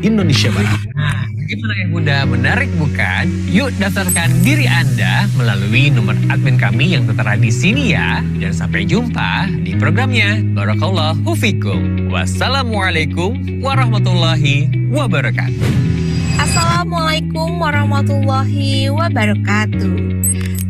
Indonesia Barat. Nah, gimana ya Bunda? Menarik bukan? Yuk daftarkan diri Anda melalui nomor admin kami yang tertera di sini ya. Dan sampai jumpa di programnya. Barakallahu fikum. Wassalamualaikum warahmatullahi wabarakatuh. Assalamualaikum warahmatullahi wabarakatuh.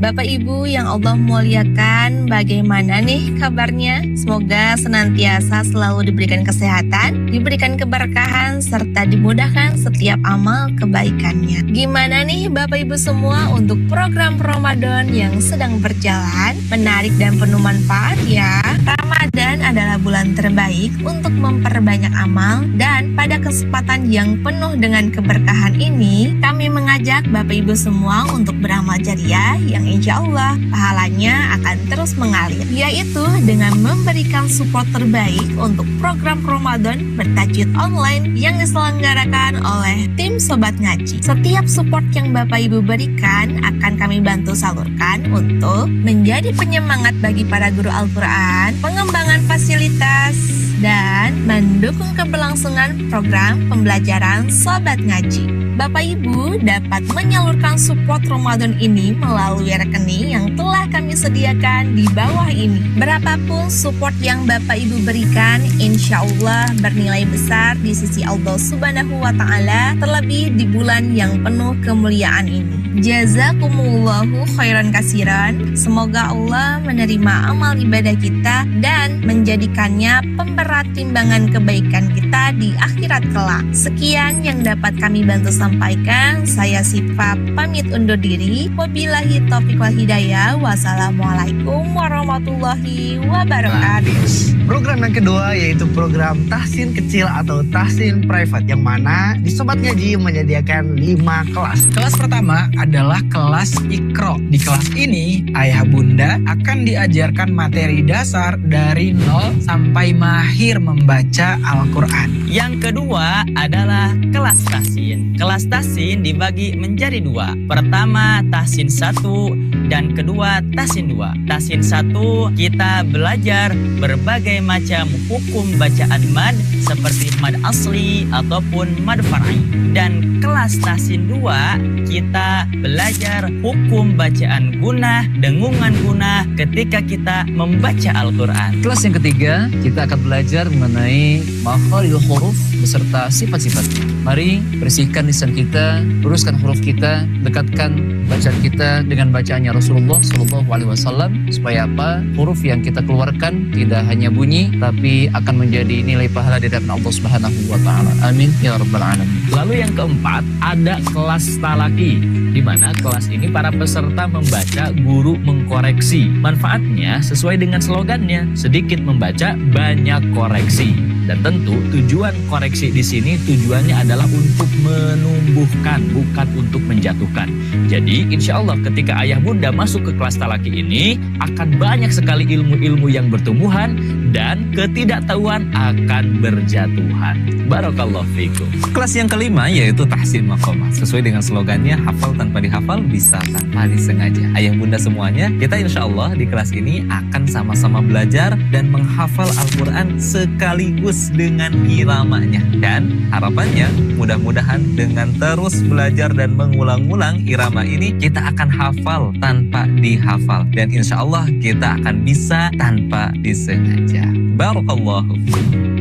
Bapak Ibu yang Allah muliakan, bagaimana nih kabarnya? Semoga senantiasa selalu diberikan kesehatan, diberikan keberkahan, serta dimudahkan setiap amal kebaikannya. Gimana nih Bapak Ibu semua untuk program Ramadan yang sedang berjalan? Menarik dan penuh manfaat ya. Ramadan adalah bulan terbaik untuk memperbanyak amal, dan pada kesempatan yang penuh dengan keberkahan ini, kami mengajak Bapak Ibu semua untuk beramal jariah yang insya Allah pahalanya akan terus mengalir, yaitu dengan memberikan support terbaik untuk program Ramadan bertajwid online yang diselenggarakan oleh tim Sobat Ngaji. Setiap support yang Bapak Ibu berikan akan kami bantu salurkan untuk menjadi penyemangat bagi para guru Al-Quran, pengembangan fasilitas, dan mendukung keberlangsungan program pembelajaran Sobat Ngaji. Bapak Ibu dapat menyalurkan support Ramadan ini melalui rekening yang telah kami sediakan di bawah ini. Berapapun support yang Bapak Ibu berikan, insya Allah bernilai besar di sisi Allah Subhanahu wa Ta'ala, terlebih di bulan yang penuh kemuliaan ini. Jazakumullahu khairan kasiran. Semoga Allah menerima amal ibadah kita dan menjadikannya pemberat timbangan kebaikan kita di akhirat kelak. Sekian yang dapat kami bantu sampaikan. Saya Sifa pamit undur diri. Wabillahi taufiq wal hidayah. Wassalamualaikum warahmatullahi wabarakatuh. Program yang kedua yaitu program tahsin kecil atau tahsin private, yang mana di Sobat Ngaji menyediakan 5 kelas. Kelas pertama adalah kelas Iqra. Di kelas ini, ayah bunda akan diajarkan materi dasar dari 0 sampai mahir membaca Al-Quran. Yang kedua adalah kelas tahsin. Kelas tahsin dibagi menjadi 2. Pertama tahsin 1 dan kedua tahsin 2. Tahsin 1 kita belajar berbagai macam hukum bacaan mad seperti mad asli ataupun mad far'i. Dan kelas tahsin 2 kita belajar hukum bacaan gunah, dengungan gunah ketika kita membaca Al-Quran. Kelas yang ketiga, kita akan belajar mengenai makharijul huruf beserta sifat-sifatnya. Mari bersihkan lisan kita, luruskan huruf kita, dekatkan bacaan kita dengan bacaannya Rasulullah SAW, supaya apa? Huruf yang kita keluarkan tidak hanya bunyi, tapi akan menjadi nilai pahala di hadapan Allah Subhanahu wa Ta'ala. Amin ya rabbal alamin. Lalu yang keempat ada kelas talaki, di mana kelas ini para peserta membaca, guru mengkoreksi. Manfaatnya sesuai dengan slogannya, sedikit membaca, banyak koreksi. Dan tentu tujuan koreksi di sini tujuannya adalah untuk menumbuhkan, bukan untuk menjatuhkan. Jadi insya Allah ketika ayah bunda masuk ke kelas talaki ini akan banyak sekali ilmu-ilmu yang bertumbuhan dan ketidaktahuan akan berjatuhan. Barakallahu fikum. Kelas yang kelima yaitu tahsin maqamat. Sesuai dengan slogannya, hafal tanpa dihafal, bisa tanpa disengaja. Ayah bunda semuanya, kita insya Allah di kelas ini akan sama-sama belajar dan menghafal Al-Quran sekaligus dengan iramanya. Dan harapannya mudah-mudahan dengan terus belajar dan mengulang-ulang irama ini, kita akan hafal tanpa dihafal. Dan insya Allah kita akan bisa tanpa disengaja. Barakallahu.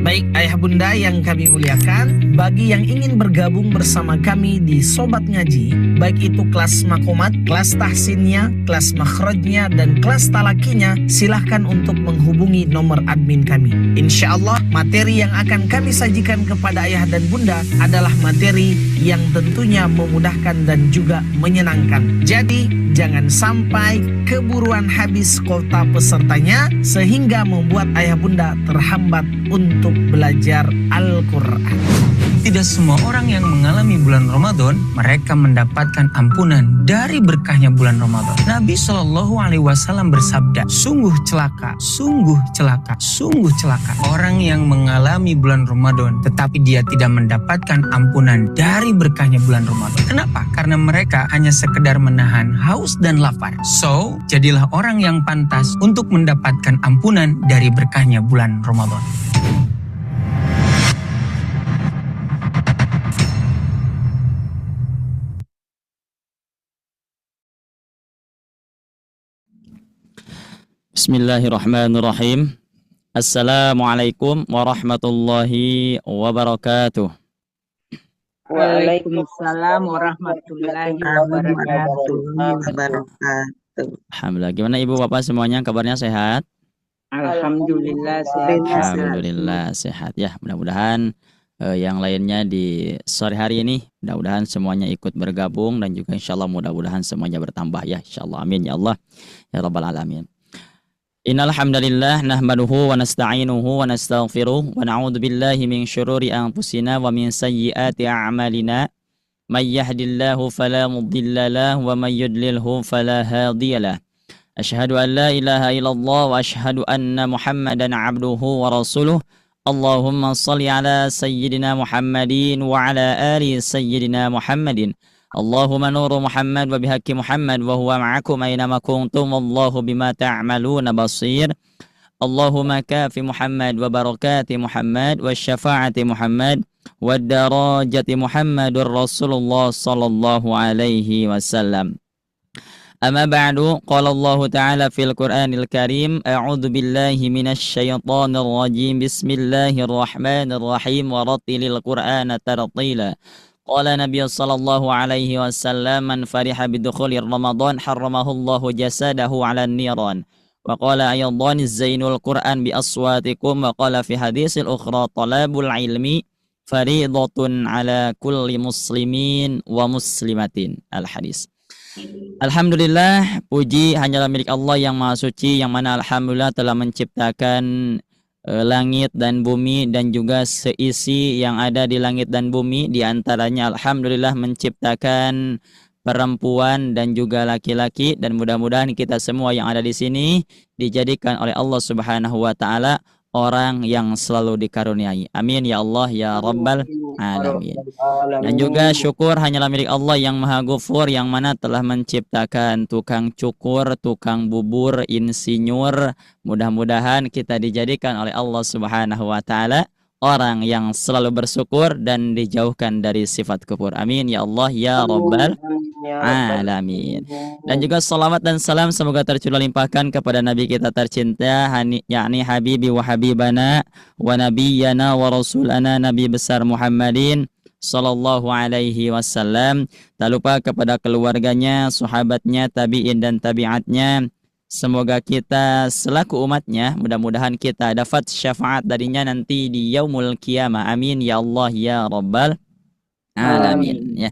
Baik ayah bunda yang kami muliakan, bagi yang ingin bergabung bersama kami di Sobat Ngaji, baik itu kelas makomat, kelas tahsinnya, kelas makhrajnya, dan kelas talakinya, silahkan untuk menghubungi nomor admin kami. Insya Allah materi yang akan kami sajikan kepada ayah dan bunda adalah materi yang tentunya memudahkan dan juga menyenangkan. Jadi jangan sampai keburuan habis kuota pesertanya sehingga membuat ayah bunda terhambat untuk belajar Al-Quran. Tidak semua orang yang mengalami bulan Ramadan mereka mendapatkan ampunan dari berkahnya bulan Ramadan. Nabi Shallallahu Alaihi Wasallam bersabda, sungguh celaka, sungguh celaka, sungguh celaka orang yang mengalami bulan Ramadan tetapi dia tidak mendapatkan ampunan dari berkahnya bulan Ramadan. Kenapa? Karena mereka hanya sekedar menahan haus dan lapar. So, jadilah orang yang pantas untuk mendapatkan ampunan dari berkahnya bulan Ramadan. Bismillahirrahmanirrahim. Assalamualaikum warahmatullahi wabarakatuh. Waalaikumsalam warahmatullahi wabarakatuh. Alhamdulillah. Gimana Ibu Bapak semuanya, kabarnya sehat? Alhamdulillah sehat. Alhamdulillah sehat ya. Mudah-mudahan yang lainnya di sore hari ini mudah-mudahan semuanya ikut bergabung dan juga insyaallah mudah-mudahan semuanya bertambah ya insyaallah. Amin ya Allah ya rabbal alamin. Innal hamdalillah nahmaduhu wa nasta'inuhu wa nastaghfiruh wa na'udzu billahi min syururi anfusina wa min sayyiati a'malina. May yahdihillahu fala mudilla lahu wa may yudlilhu fala hadiyalah. Asyhadu an la ilaha illallah wa asyhadu anna Muhammadan abduhu wa rasuluh. Allahumma salli ala sayyidina Muhammadin wa ala ali sayyidina Muhammadin. Allahumma nuru Muhammad wa bihaqqi Muhammad wa huwa ma'akum aynama kuntum wallahu bima ta'maluna basir. Allahumma kafi Muhammad wa barakati Muhammad wa syafaati Muhammad wa darajati Muhammadur Rasulullah sallallahu alaihi wasallam. Amma ba'du, qala Allah Ta'ala fil Qur'anil Karim, a'udzu billahi minasy syaithanir rajim. Bismillahirrahmanirrahim wa rattilil Qur'ana tartila. Qala Nabi sallallahu alaihi wasallam, man fariha bidukhulir Ramadan harramahullahu jasadahu 'alan niran. Wa qala aydan zainul Qur'an bi aswatikum wa qala fi hadisil ukhra talabul ilmi fariidatun 'ala kulli muslimin wa muslimatin. Al hadis. Alhamdulillah, puji hanyalah milik Allah yang Maha Suci, yang mana alhamdulillah telah menciptakan langit dan bumi dan juga seisi yang ada di langit dan bumi. Di antaranya alhamdulillah menciptakan perempuan dan juga laki-laki, dan mudah-mudahan kita semua yang ada di sini dijadikan oleh Allah Subhanahu wa taala orang yang selalu dikaruniai. Amin ya Allah ya rabbal alamin. Dan juga syukur hanyalah milik Allah yang Maha Ghafur, yang mana telah menciptakan tukang cukur, tukang bubur, insinyur. Mudah-mudahan kita dijadikan oleh Allah Subhanahu wa taala orang yang selalu bersyukur dan dijauhkan dari sifat kufur. Amin ya Allah ya rabbal alamin. Dan juga salawat dan salam semoga tercurah limpahkan kepada Nabi kita tercinta, yakni Habibi wa Habibana wa Nabiyyana wa Rasulana Nabi besar Muhammadin sallallahu alaihi wasallam. Tak lupa kepada keluarganya, sahabatnya, tabi'in dan tabi'atnya. Semoga kita selaku umatnya, mudah-mudahan kita dapat syafaat darinya nanti di yaumul qiyamah. Amin ya Allah ya rabbal alamin. Ya.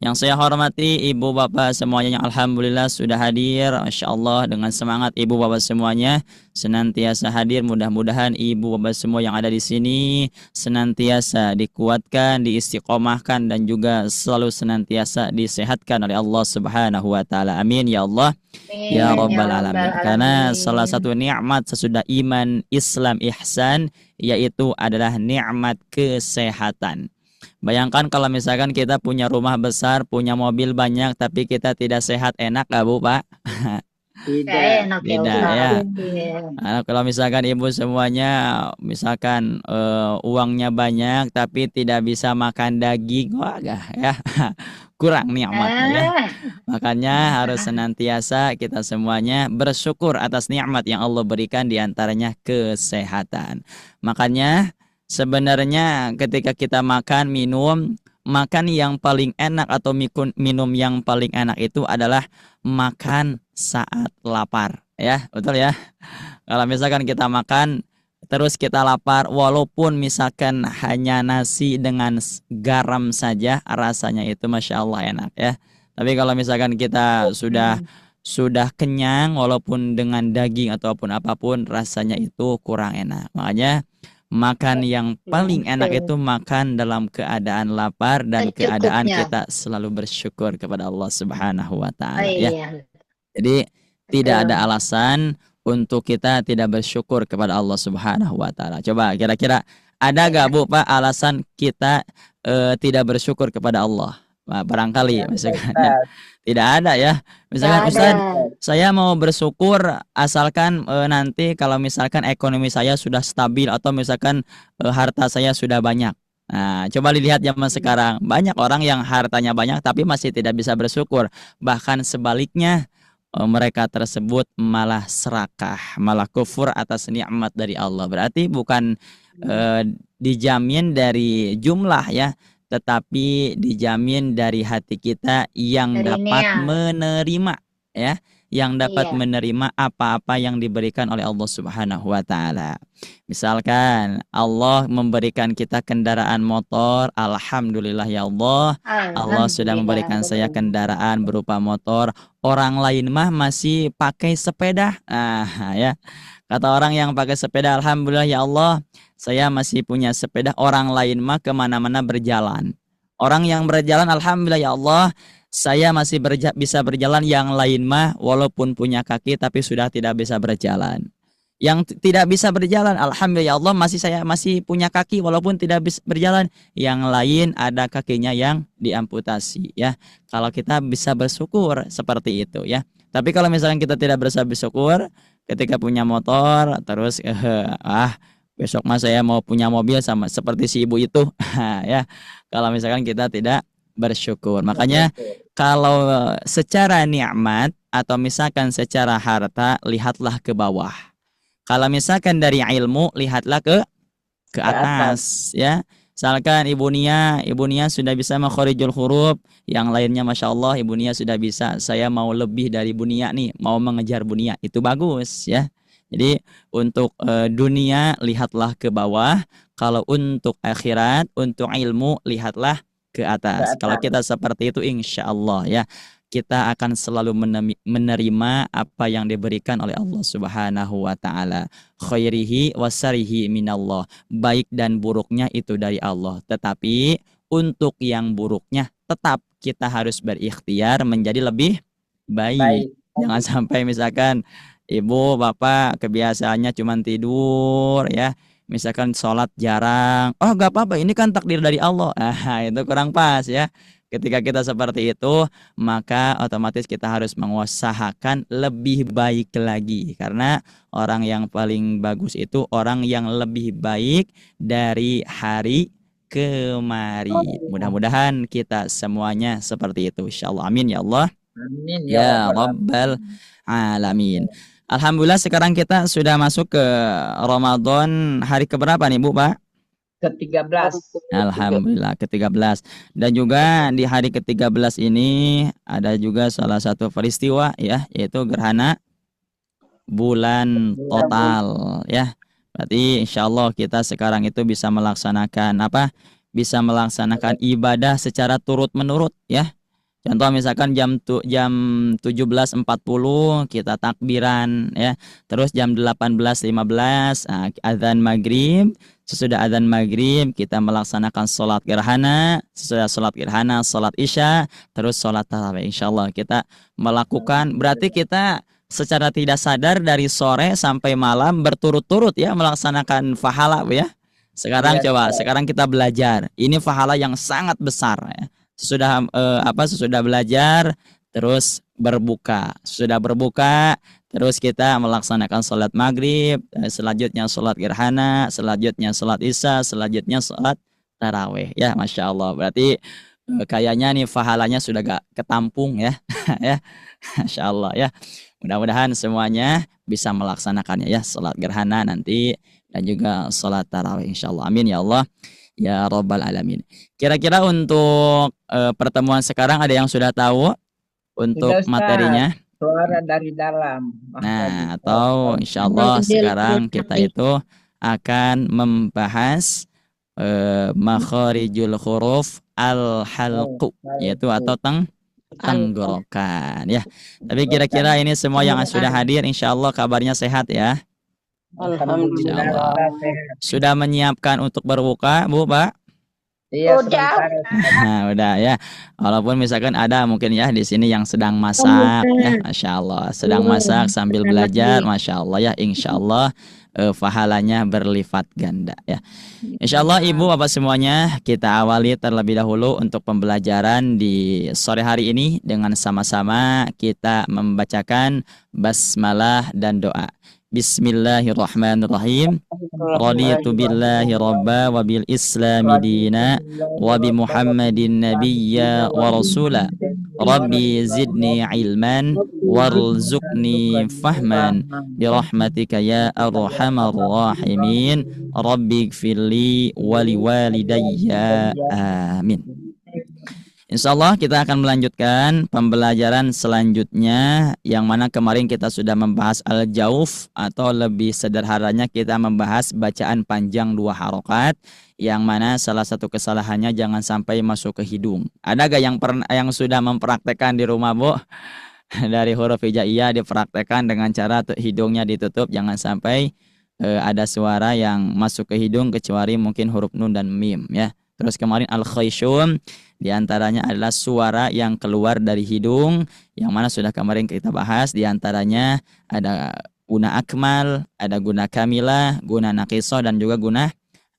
Yang saya hormati ibu bapak semuanya yang alhamdulillah sudah hadir. Masya Allah, dengan semangat ibu bapak semuanya senantiasa hadir. Mudah-mudahan ibu bapak semua yang ada di sini senantiasa dikuatkan, diistiqomahkan, dan juga selalu senantiasa disehatkan oleh Allah Subhanahu wa taala. Amin ya Allah ya rabbal alamin. Karena salah satu nikmat sesudah iman, Islam, ihsan yaitu adalah nikmat kesehatan. Bayangkan kalau misalkan kita punya rumah besar, punya mobil banyak, tapi kita tidak sehat, enak gak Bu Pak? Tidak. Tidak ya. Nah, kalau misalkan ibu semuanya, misalkan uangnya banyak, tapi tidak bisa makan daging, wah ya, kurang nikmatnya ya. Makanya harus senantiasa kita semuanya bersyukur atas nikmat yang Allah berikan, diantaranya kesehatan. Makanya sebenarnya ketika kita makan, minum, makan yang paling enak atau minum yang paling enak itu adalah makan saat lapar. Ya, betul ya. Kalau misalkan kita makan, terus kita lapar, walaupun misalkan hanya nasi dengan garam saja, rasanya itu Masya Allah enak ya. Tapi kalau misalkan kita sudah kenyang, walaupun dengan daging ataupun apapun, rasanya itu kurang enak. Makanya makan yang paling enak itu makan dalam keadaan lapar dan keadaan kita selalu bersyukur kepada Allah Subhanahu wa taala ya. Jadi tidak ada alasan untuk kita tidak bersyukur kepada Allah Subhanahu wa taala. Coba kira-kira ada gak Bu Pak alasan kita tidak bersyukur kepada Allah? Nah, barangkali misalkan ya, tidak ada ya. Misalkan Ustaz, saya mau bersyukur asalkan nanti kalau misalkan ekonomi saya sudah stabil atau misalkan harta saya sudah banyak. Nah, coba dilihat zaman sekarang, banyak orang yang hartanya banyak tapi masih tidak bisa bersyukur. Bahkan sebaliknya, mereka tersebut malah serakah, malah kufur atas nikmat dari Allah. Berarti bukan dijamin dari jumlah ya, tetapi dijamin dari hati kita yang Dari dapat niat. menerima ya, yang dapat Iya. menerima apa-apa yang diberikan oleh Allah Subhanahu wa taala. Misalkan Allah memberikan kita kendaraan motor, alhamdulillah ya Allah. Allah sudah memberikan saya kendaraan berupa motor. Orang lain mah masih pakai sepeda. Nah, ya. Kata orang yang pakai sepeda, alhamdulillah ya Allah, saya masih punya sepeda. Orang lain mah kemana-mana berjalan. Orang yang berjalan, alhamdulillah ya Allah, saya masih bisa berjalan. Yang lain mah walaupun punya kaki tapi sudah tidak bisa berjalan. Yang tidak bisa berjalan, alhamdulillah ya Allah, saya masih punya kaki walaupun tidak bisa berjalan. Yang lain ada kakinya yang diamputasi ya. Kalau kita bisa bersyukur seperti itu ya. Tapi kalau misalnya kita tidak bisa bersyukur ketika punya motor, terus besok mas saya mau punya mobil sama seperti si ibu itu ya. Kalau misalkan kita tidak bersyukur, makanya kalau secara nikmat atau misalkan secara harta, lihatlah ke bawah. Kalau misalkan dari ilmu, lihatlah ke atas ya. Misalkan Ibu Nia sudah bisa makhorijul huruf, yang lainnya Masya Allah Ibu Nia sudah bisa. Saya mau lebih dari Ibu Nia nih, mau mengejar Ibu Nia, itu bagus ya. Jadi untuk dunia lihatlah ke bawah, kalau untuk akhirat, untuk ilmu lihatlah ke atas. Kalau kita seperti itu insya Allah ya, kita akan selalu menerima apa yang diberikan oleh Allah Subhanahu wa taala. Khairihi wasarihi minallah. Baik dan buruknya itu dari Allah. Tetapi untuk yang buruknya tetap kita harus berikhtiar menjadi lebih baik. Jangan sampai misalkan ibu, bapak kebiasaannya cuma tidur ya. Misalkan sholat jarang. Oh gak apa-apa, ini kan takdir dari Allah. Itu kurang pas ya. Ketika kita seperti itu, maka otomatis kita harus mengusahakan lebih baik lagi. Karena orang yang paling bagus itu orang yang lebih baik dari hari kemarin. Mudah-mudahan kita semuanya seperti itu. Insyaallah. Amin ya Allah. Amin Ya Rabbal Alamin. Alhamdulillah sekarang kita sudah masuk ke Ramadan hari keberapa nih Bu, Pak? Ke-13. Alhamdulillah ke-13. Dan juga di hari ke-13 ini ada juga salah satu peristiwa ya, yaitu gerhana bulan total ya. Berarti insya Allah kita sekarang itu bisa melaksanakan apa? Bisa melaksanakan ibadah secara turut-menurut ya. Contoh misalkan jam 17.40 kita takbiran ya. Terus jam 18.15 azan maghrib. Sesudah azan maghrib kita melaksanakan sholat gerhana. Sesudah sholat gerhana, sholat isya, terus sholat tarawih. Insya Allah kita melakukan, berarti kita secara tidak sadar dari sore sampai malam berturut-turut ya melaksanakan pahala ya. Sekarang sekarang kita belajar. Ini pahala yang sangat besar ya. Sesudah belajar terus berbuka. Sudah berbuka terus kita melaksanakan sholat maghrib, selanjutnya sholat gerhana, selanjutnya sholat isya, selanjutnya sholat tarawih ya. Masya Allah, berarti kayaknya nih pahalanya sudah gak ketampung ya. Ya, Masya Allah ya. Mudah-mudahan semuanya bisa melaksanakannya ya, sholat gerhana nanti dan juga sholat tarawih insya Allah. Amin ya Allah ya Rabbal Alamin. Kira-kira untuk pertemuan sekarang ada yang sudah tahu untuk materinya? Suara dari dalam. Nah, atau insya Allah sekarang kita itu akan membahas makharijul huruf al-halqu, yaitu atau tenggorokan ya. Tapi kira-kira ini semua yang sudah hadir insya Allah kabarnya sehat ya. Alhamdulillah. Sudah menyiapkan untuk berbuka, Bu, Pak? Iya, Nah, udah ya. Walaupun misalkan ada mungkin ya di sini yang sedang masak ya, Masya Allah. Sedang masak sambil belajar, Masya Allah ya. Insya Allah pahalanya berlipat ganda ya. Insya Allah Ibu Bapak semuanya, kita awali terlebih dahulu untuk pembelajaran di sore hari ini dengan sama-sama kita membacakan basmalah dan doa. Bismillahirrahmanirrahim. Raditu billahi rabba wa bil islami dina wa bi Muhammadin nabiyya wa rasula Rabbi zidni ilman warzuqni fahman birahmatika ya arhamar rahimin. Rabbi gfirli wali walidayya. Amin. Insyaallah kita akan melanjutkan pembelajaran selanjutnya, yang mana kemarin kita sudah membahas al-jauf, atau lebih sederhananya kita membahas bacaan panjang 2 harokat, yang mana salah satu kesalahannya jangan sampai masuk ke hidung. Ada gak yang sudah mempraktekkan di rumah, Bu? Dari huruf hijaiyah dipraktekkan dengan cara hidungnya ditutup, jangan sampai ada suara yang masuk ke hidung kecuali mungkin huruf nun dan mim, ya. Terus kemarin al-khayshum diantaranya adalah suara yang keluar dari hidung, yang mana sudah kemarin kita bahas. Diantaranya ada guna akmal, ada guna kamilah, guna naqisoh, dan juga guna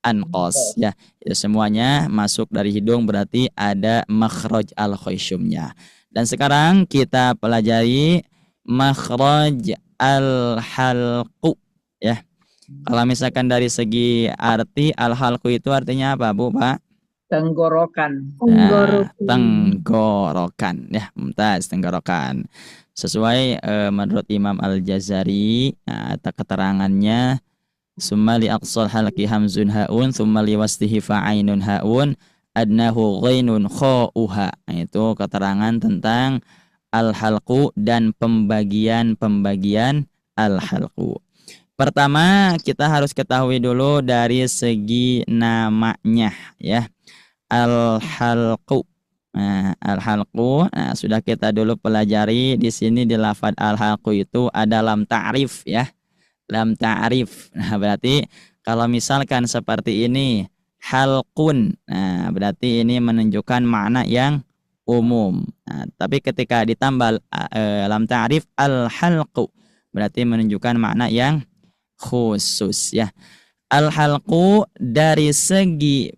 anqos. Ya, itu semuanya masuk dari hidung, berarti ada makhraj al-khayshumnya. Dan sekarang kita pelajari makhraj al-halqu, ya. Kalau misalkan dari segi arti, al-halqu itu artinya apa, Bu, Pak? Tenggorokan. Nah, tenggorokan, ya, mumtaz, tenggorokan. Sesuai menurut Imam Al-Jazari, keterangannya summa li aqsal halqi hamzun haun summa li wastihi fa'ainun haun adnahu ghainun kha'uha. Itu keterangan tentang al-halqu dan pembagian al-halqu. Pertama, kita harus ketahui dulu dari segi namanya, ya. Al-halqu. Nah, al-halqu, sudah kita dulu pelajari di sini di lafaz al-halqu itu ada lam ta'rif, ya. Lam ta'rif. Nah, berarti kalau misalkan seperti ini, halqun, nah, berarti ini menunjukkan makna yang umum. Nah, tapi ketika ditambah lam ta'rif al-halqu, berarti menunjukkan makna yang khusus, ya. Al-halqu dari segi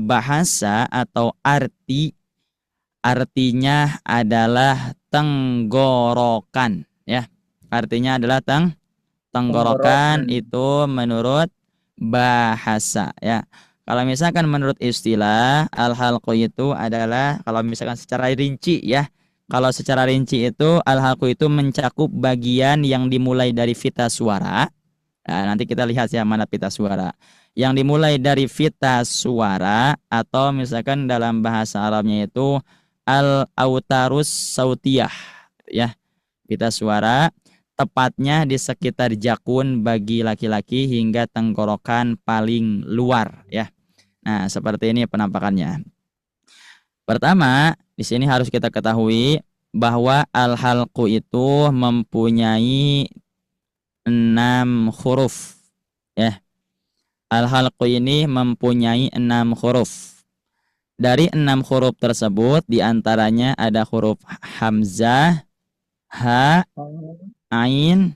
bahasa atau artinya adalah tenggorokan, ya. Artinya adalah tenggorokan itu menurut bahasa, ya. Kalau misalkan menurut istilah, al-halqu itu adalah, kalau misalkan secara rinci, ya. Kalau secara rinci itu al-halqu itu mencakup bagian yang dimulai dari pita suara. Nah, nanti kita lihat ya mana pita suara. Yang dimulai dari pita suara, atau misalkan dalam bahasa Arabnya itu al-autarus sautiyah, ya. Pita suara tepatnya di sekitar jakun bagi laki-laki hingga tenggorokan paling luar, ya. Nah, seperti ini penampakannya. Pertama, di sini harus kita ketahui bahwa al-halqu itu mempunyai 6 huruf, ya. Al-halqu ini mempunyai 6 huruf. Dari 6 huruf tersebut diantaranya ada huruf hamzah, ha, ain,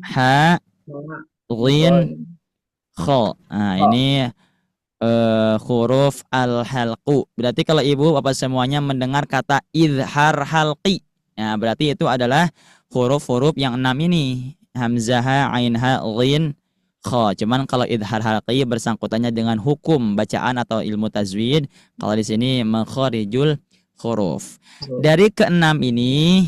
ha, ghin, kha. Nah, ini huruf al-halqu. Berarti kalau ibu bapak semuanya mendengar kata idhar halqi, nah, berarti itu adalah huruf-huruf yang 6 ini. Hamzah, ain, ha, ghin, kha. Cuman kalau idhar halqi bersangkutannya dengan hukum bacaan atau ilmu tajwid. Kalau di sini makharijul huruf. Dari ke-6 ini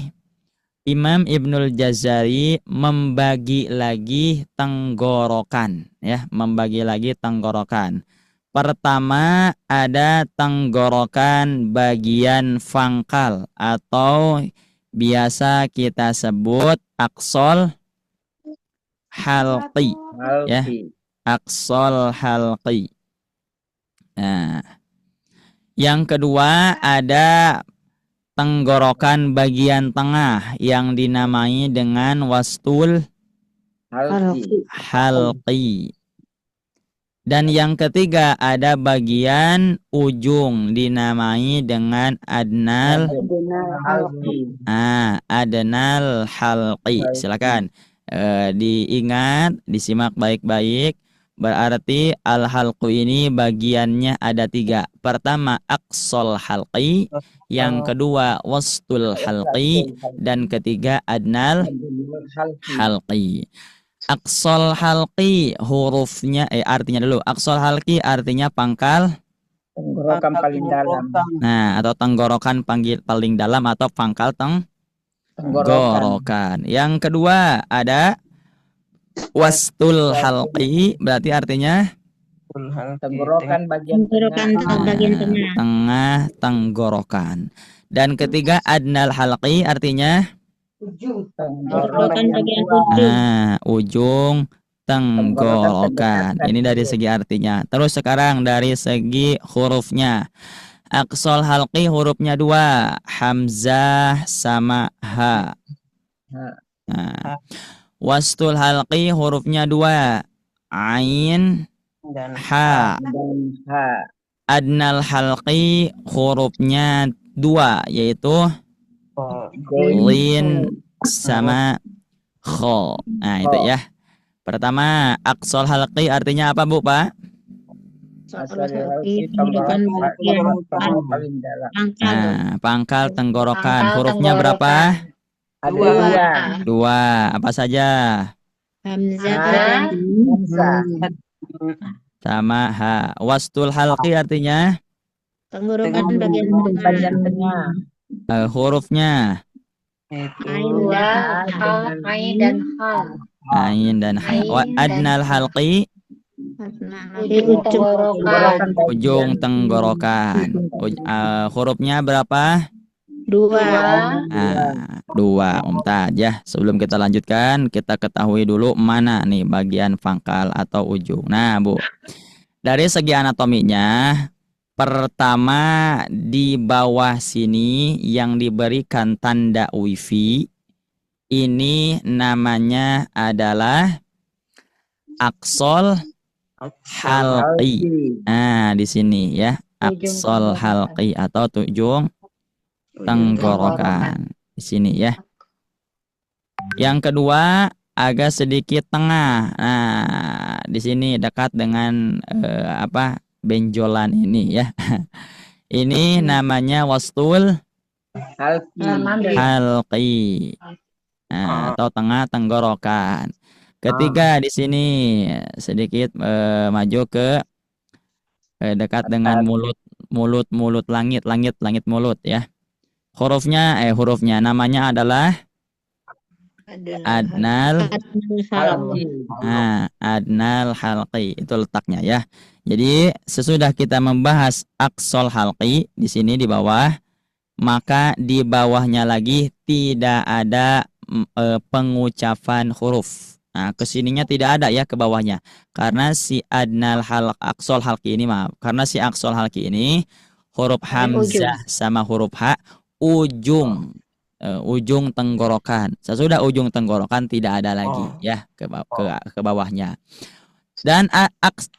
Imam Ibnul Jazari membagi lagi tenggorokan, ya, membagi lagi tenggorokan. Pertama ada tenggorokan bagian fangkal atau biasa kita sebut aqsal halqi, ya, aqsal halqi. Nah, yang kedua ada tenggorokan bagian tengah yang dinamai dengan wastul halqi. Dan yang ketiga ada bagian ujung dinamai dengan adnal adnal halqi. Silakan diingat, disimak baik-baik. Berarti al-halqu ini bagiannya ada 3. Pertama aqsal halqi, yang kedua wastul halqi, dan ketiga adnal halqi. Aqsal halqi hurufnya artinya dulu. Aqsal halqi artinya pangkal Tenggorokan paling dalam. Nah, atau tenggorokan paling dalam atau pangkal tenggorokan. Yang kedua ada wastul halqi, berarti artinya Tenggorokan bagian tengah tenggorokan. Dan ketiga adnal halqi artinya tenggorokan bagian ujung tenggorokan. Ini dari segi artinya. Terus sekarang dari segi hurufnya. Aqsal halqi hurufnya 2, hamzah sama ha. Nah, wastul halqi hurufnya 2, ain dan ha. Adnal halqi hurufnya 2, yaitu lin sama kho. Nah, itu ya. Pertama, aqsal halqi artinya apa, Bu, Pak? Pangkal tenggorokan. Hurufnya berapa? Ada 2. Apa saja? Hamzah Sama ha. Wastul halqi artinya tenggorokan bagian tengah. hurufnya ain dan ha. Adnal halqi ujung tenggorokan. Hurufnya berapa? 2. 2. Mumtaz ya. Sebelum kita lanjutkan, kita ketahui dulu mana nih bagian pangkal atau ujung. Nah, Bu. Dari segi anatominya, pertama di bawah sini yang diberikan tanda wifi ini namanya adalah aqsal halqi. Nah, di sini ya, aqsal halqi atau ujung tenggorokan. Di sini ya. Yang kedua agak sedikit tengah. Nah, di sini dekat dengan benjolan ini ya. Ini namanya wastul halqi. Nah, atau tengah tenggorokan. Ketiga di sini sedikit maju ke dekat dengan mulut langit mulut ya. Hurufnya namanya adalah adnal adnal halqi. Itu letaknya ya. Jadi sesudah kita membahas aqsal halqi di sini di bawah, maka di bawahnya lagi tidak ada pengucapan huruf. Nah, kesininya tidak ada ya ke bawahnya. Karena si adnal aqsal halqi ini karena si aqsal halqi ini huruf hamzah sama huruf ha ujung tenggorokan. Sesudah ujung tenggorokan tidak ada lagi ya ke bawahnya. Dan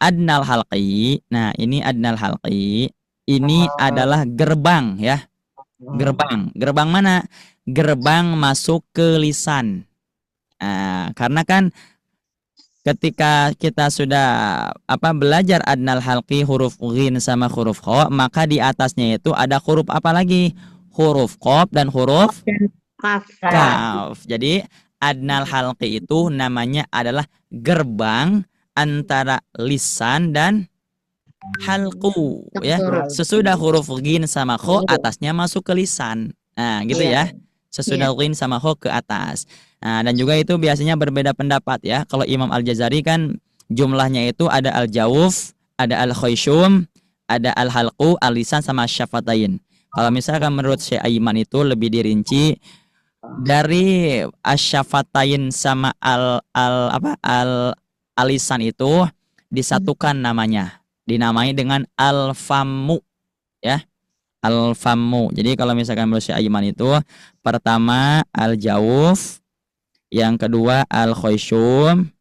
adnal halqi. Nah, ini adnal halqi. Ini adalah gerbang ya. Gerbang mana? Gerbang masuk ke lisan. Nah, karena kan ketika kita sudah belajar adnal halqi huruf ghin sama huruf kha, maka di atasnya itu ada huruf apa lagi? Huruf qaf dan huruf kaf. Jadi adnal halqi itu namanya adalah gerbang antara lisan dan halqu ya. Sesudah huruf ghin sama kha atasnya masuk ke lisan. Nah, gitu ya. Sesudah ghin sama kha ke atas. Nah, dan juga itu biasanya berbeda pendapat ya. Kalau Imam Al-Jazari kan jumlahnya itu ada al-jawf, ada al-khayshum, ada al-halqu, al-lisan sama syafatain. Kalau misalkan menurut Syekh Aiman itu lebih dirinci dari asyafatain sama al-lisan itu disatukan namanya, dinamai dengan al-famu ya. Al-famu. Jadi kalau misalkan menurut Syekh Aiman itu pertama al-jawf, yang kedua al-khayshum,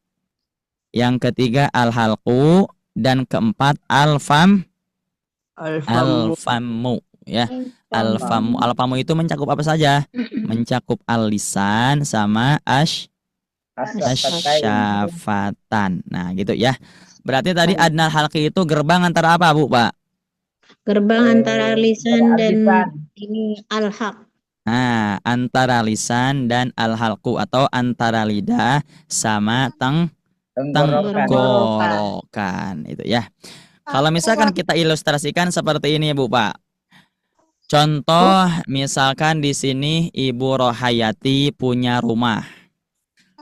yang ketiga al-halqu, dan keempat al-famu ya. Al-famu itu mencakup apa saja? Mencakup al-lisan sama asyafatan. Nah, gitu ya. Berarti tadi adnal halqi itu gerbang antara apa, Bu, Pak? Gerbang antara lisan dan ini al-haq. Nah, antara lisan dan al-halqu atau antara lidah sama tenggorokan itu ya. Kalau misalkan kita ilustrasikan seperti ini Bu Pak. Contoh misalkan di sini Ibu Rohayati punya rumah.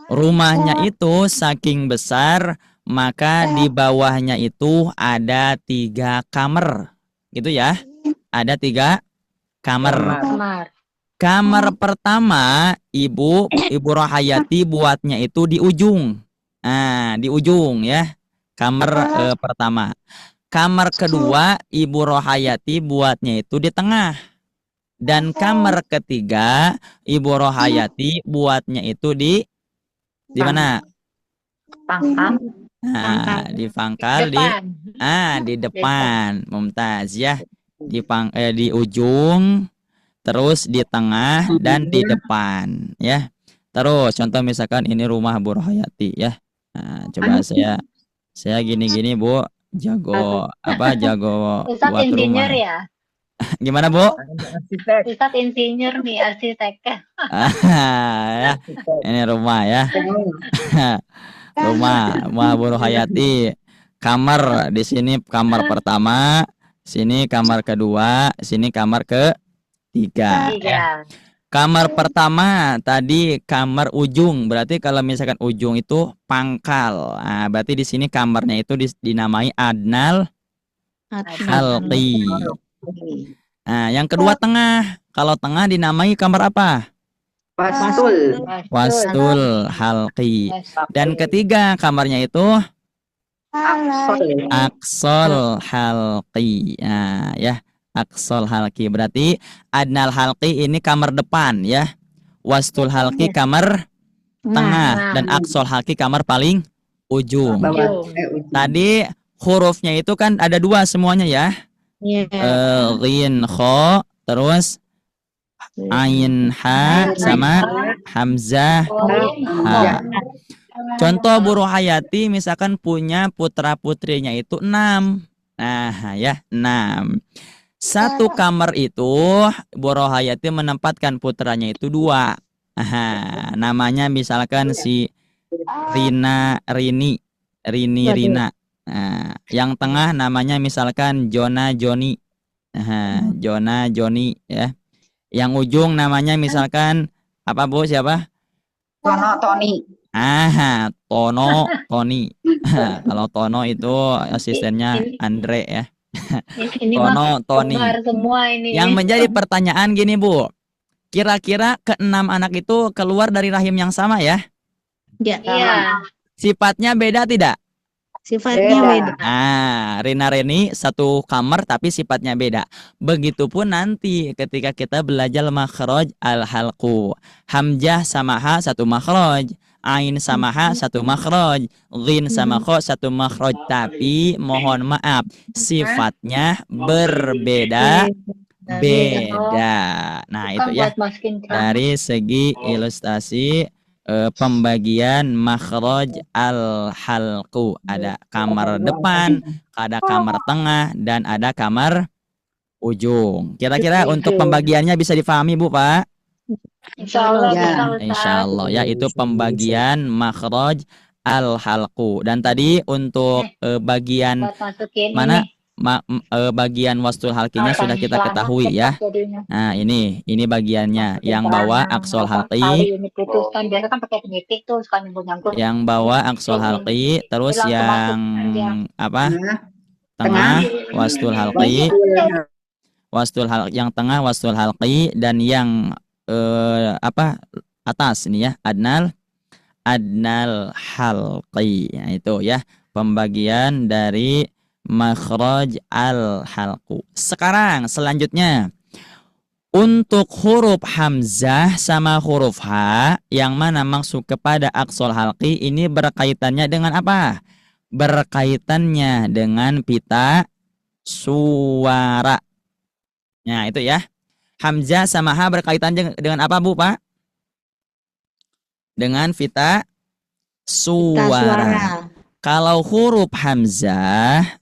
Rumahnya itu saking besar, maka di bawahnya itu ada 3 kamar. Gitu ya. Ada 3 kamar. Kamar pertama Ibu Rohayati buatnya itu di ujung. Nah, di ujung ya. Kamar pertama. Kamar kedua Ibu Rohayati buatnya itu di tengah. Dan kamar ketiga Ibu Rohayati buatnya itu di mana? Pangkal. Nah, di pangkal di depan. Mumtaz ya. Di ujung, terus di tengah dan di depan ya. Terus contoh misalkan ini rumah Bu Rohayati ya. Nah, coba saya gini-gini Bu, jago Ustaz buat insinyur rumah. ya? Gimana Bu? Ustaz insinyur nih, arsitek. Ya, ini rumah ya. Rumah Bu Rohayati. Kamar di sini kamar pertama, sini kamar kedua, sini kamar ketiga. Kamar pertama tadi kamar ujung, berarti kalau misalkan ujung itu pangkal. Nah, berarti di sini kamarnya itu dinamai adnal halqi. Nah, yang kedua tengah. Kalau tengah dinamai kamar apa? Wastul halqi. Dan ketiga kamarnya itu Aqsal halqi. Nah, ya. Aqsal halqi berarti adnal halqi ini kamar depan ya. Wastul halqi kamar tengah dan aqsal halqi kamar paling ujung. Tadi hurufnya itu kan ada 2 semuanya ya. Ghin kha terus ain ha sama hamzah ha. Contoh Bu Rohayati misalkan punya putra-putrinya itu 6. Nah, ya 6. Satu kamar itu Bu Rohayati menempatkan putranya itu 2. Namanya misalkan si Rina, Rini. Nah, yang tengah namanya misalkan Jona, Joni. Jona, Joni ya. Yang ujung namanya misalkan apa Bu, siapa? Tono, Toni. Tono, Toni. Kalau Tono itu asistennya Andre ya. Ini Tono, Toni. Semua ini. Yang menjadi pertanyaan gini Bu, kira-kira ke-6 anak itu keluar dari rahim yang sama ya? Iya. Sifatnya beda tidak? Sifatnya beda. Rina Reni satu kamar tapi sifatnya beda. Begitupun nanti ketika kita belajar makhraj al-halqu. Hamzah sama ha satu makhraj, ain sama ha satu makhraj, ghin sama kha satu makhraj, tapi mohon maaf sifatnya berbeda. Nah, itu ya dari segi ilustrasi pembagian makhraj al-halqu. Ada kamar depan, ada kamar tengah, dan ada kamar ujung. Kira-kira untuk pembagiannya bisa difahami Bu Pak? Insyaallah ya, itu pembagian makhraj al-halqu. Dan tadi untuk bagian mana bagian wastul halqinya sudah kita ketahui ya. Nah, ini bagiannya yang bawa aqsal halqi. Yang bawa aqsal halqi, terus yang apa? Tengah wastul halqi. Yang tengah wastul halqi, dan yang atas ini ya, adnal halqi. Nah, itu ya pembagian dari makhraj al-halqu. Sekarang selanjutnya untuk huruf hamzah sama huruf ha yang mana masuk kepada aqsal halqi ini berkaitannya dengan apa? Berkaitannya dengan pita suara. Nah, itu ya. Hamzah sama ha berkaitan dengan apa Bu Pak? Dengan pita suara. Kalau huruf hamzah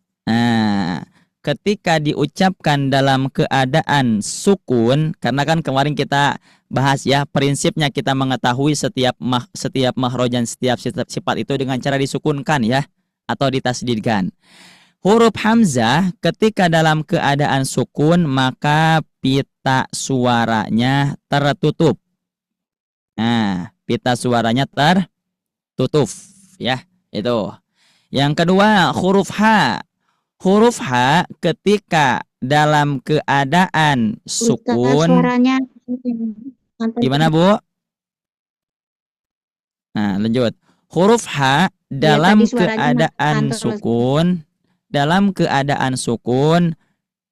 ketika diucapkan dalam keadaan sukun, karena kan kemarin kita bahas ya, prinsipnya kita mengetahui setiap makhraj dan setiap sifat itu dengan cara disukunkan ya, atau ditasdidkan. Huruf hamzah ketika dalam keadaan sukun maka pita suaranya tertutup. Nah, pita suaranya tertutup ya, itu. Yang kedua, huruf H. Huruf H ketika dalam keadaan sukun. Suaranya Gimana, Bu? Nah, lanjut. Huruf H dalam tadi suaranya keadaan mantul. sukun, dalam keadaan sukun,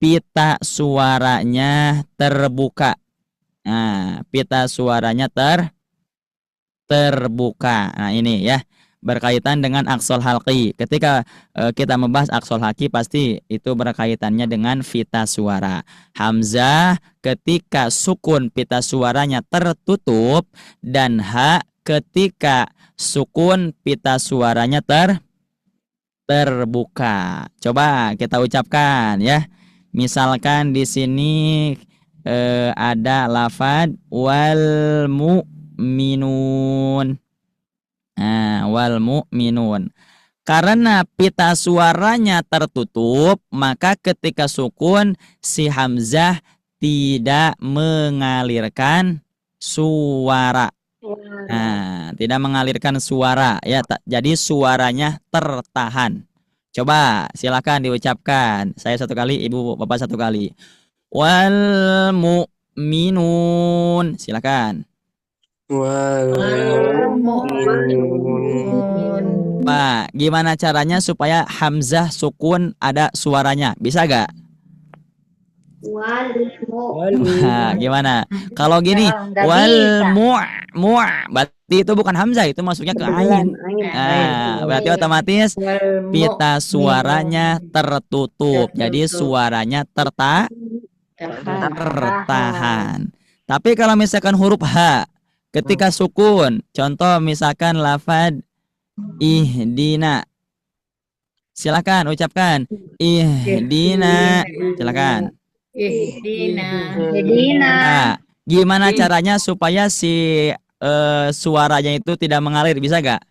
pita suaranya terbuka. Nah, pita suaranya terbuka. Nah, ini ya, berkaitan dengan aksol halqi. Ketika kita membahas aksol halqi, pasti itu berkaitannya dengan pita suara. Hamzah ketika sukun pita suaranya tertutup, dan ha ketika sukun pita suaranya terbuka. Coba kita ucapkan ya. Misalkan di sini ada lafad wal mu'minun. Nah, wal mu'minun. Karena pita suaranya tertutup, maka ketika sukun si hamzah tidak mengalirkan suara. Nah, tidak mengalirkan suara ya. Jadi suaranya tertahan. Coba silakan diucapkan. Saya satu kali, Ibu Bapak satu kali. Wal mu'minun. Silakan. Pak, gimana caranya supaya hamzah sukun ada suaranya? Bisa gak? Nah, gimana? Kalau gini, wal berarti itu bukan hamzah, itu masuknya ke ain. Nah, berarti otomatis pita suaranya tertutup. Jadi suaranya tertahan. Tapi kalau misalkan huruf H ketika sukun, contoh misalkan lafad ihdina. Silakan ucapkan ihdina. Silakan. Nah, gimana caranya supaya si suaranya itu tidak mengalir? Bisa gak?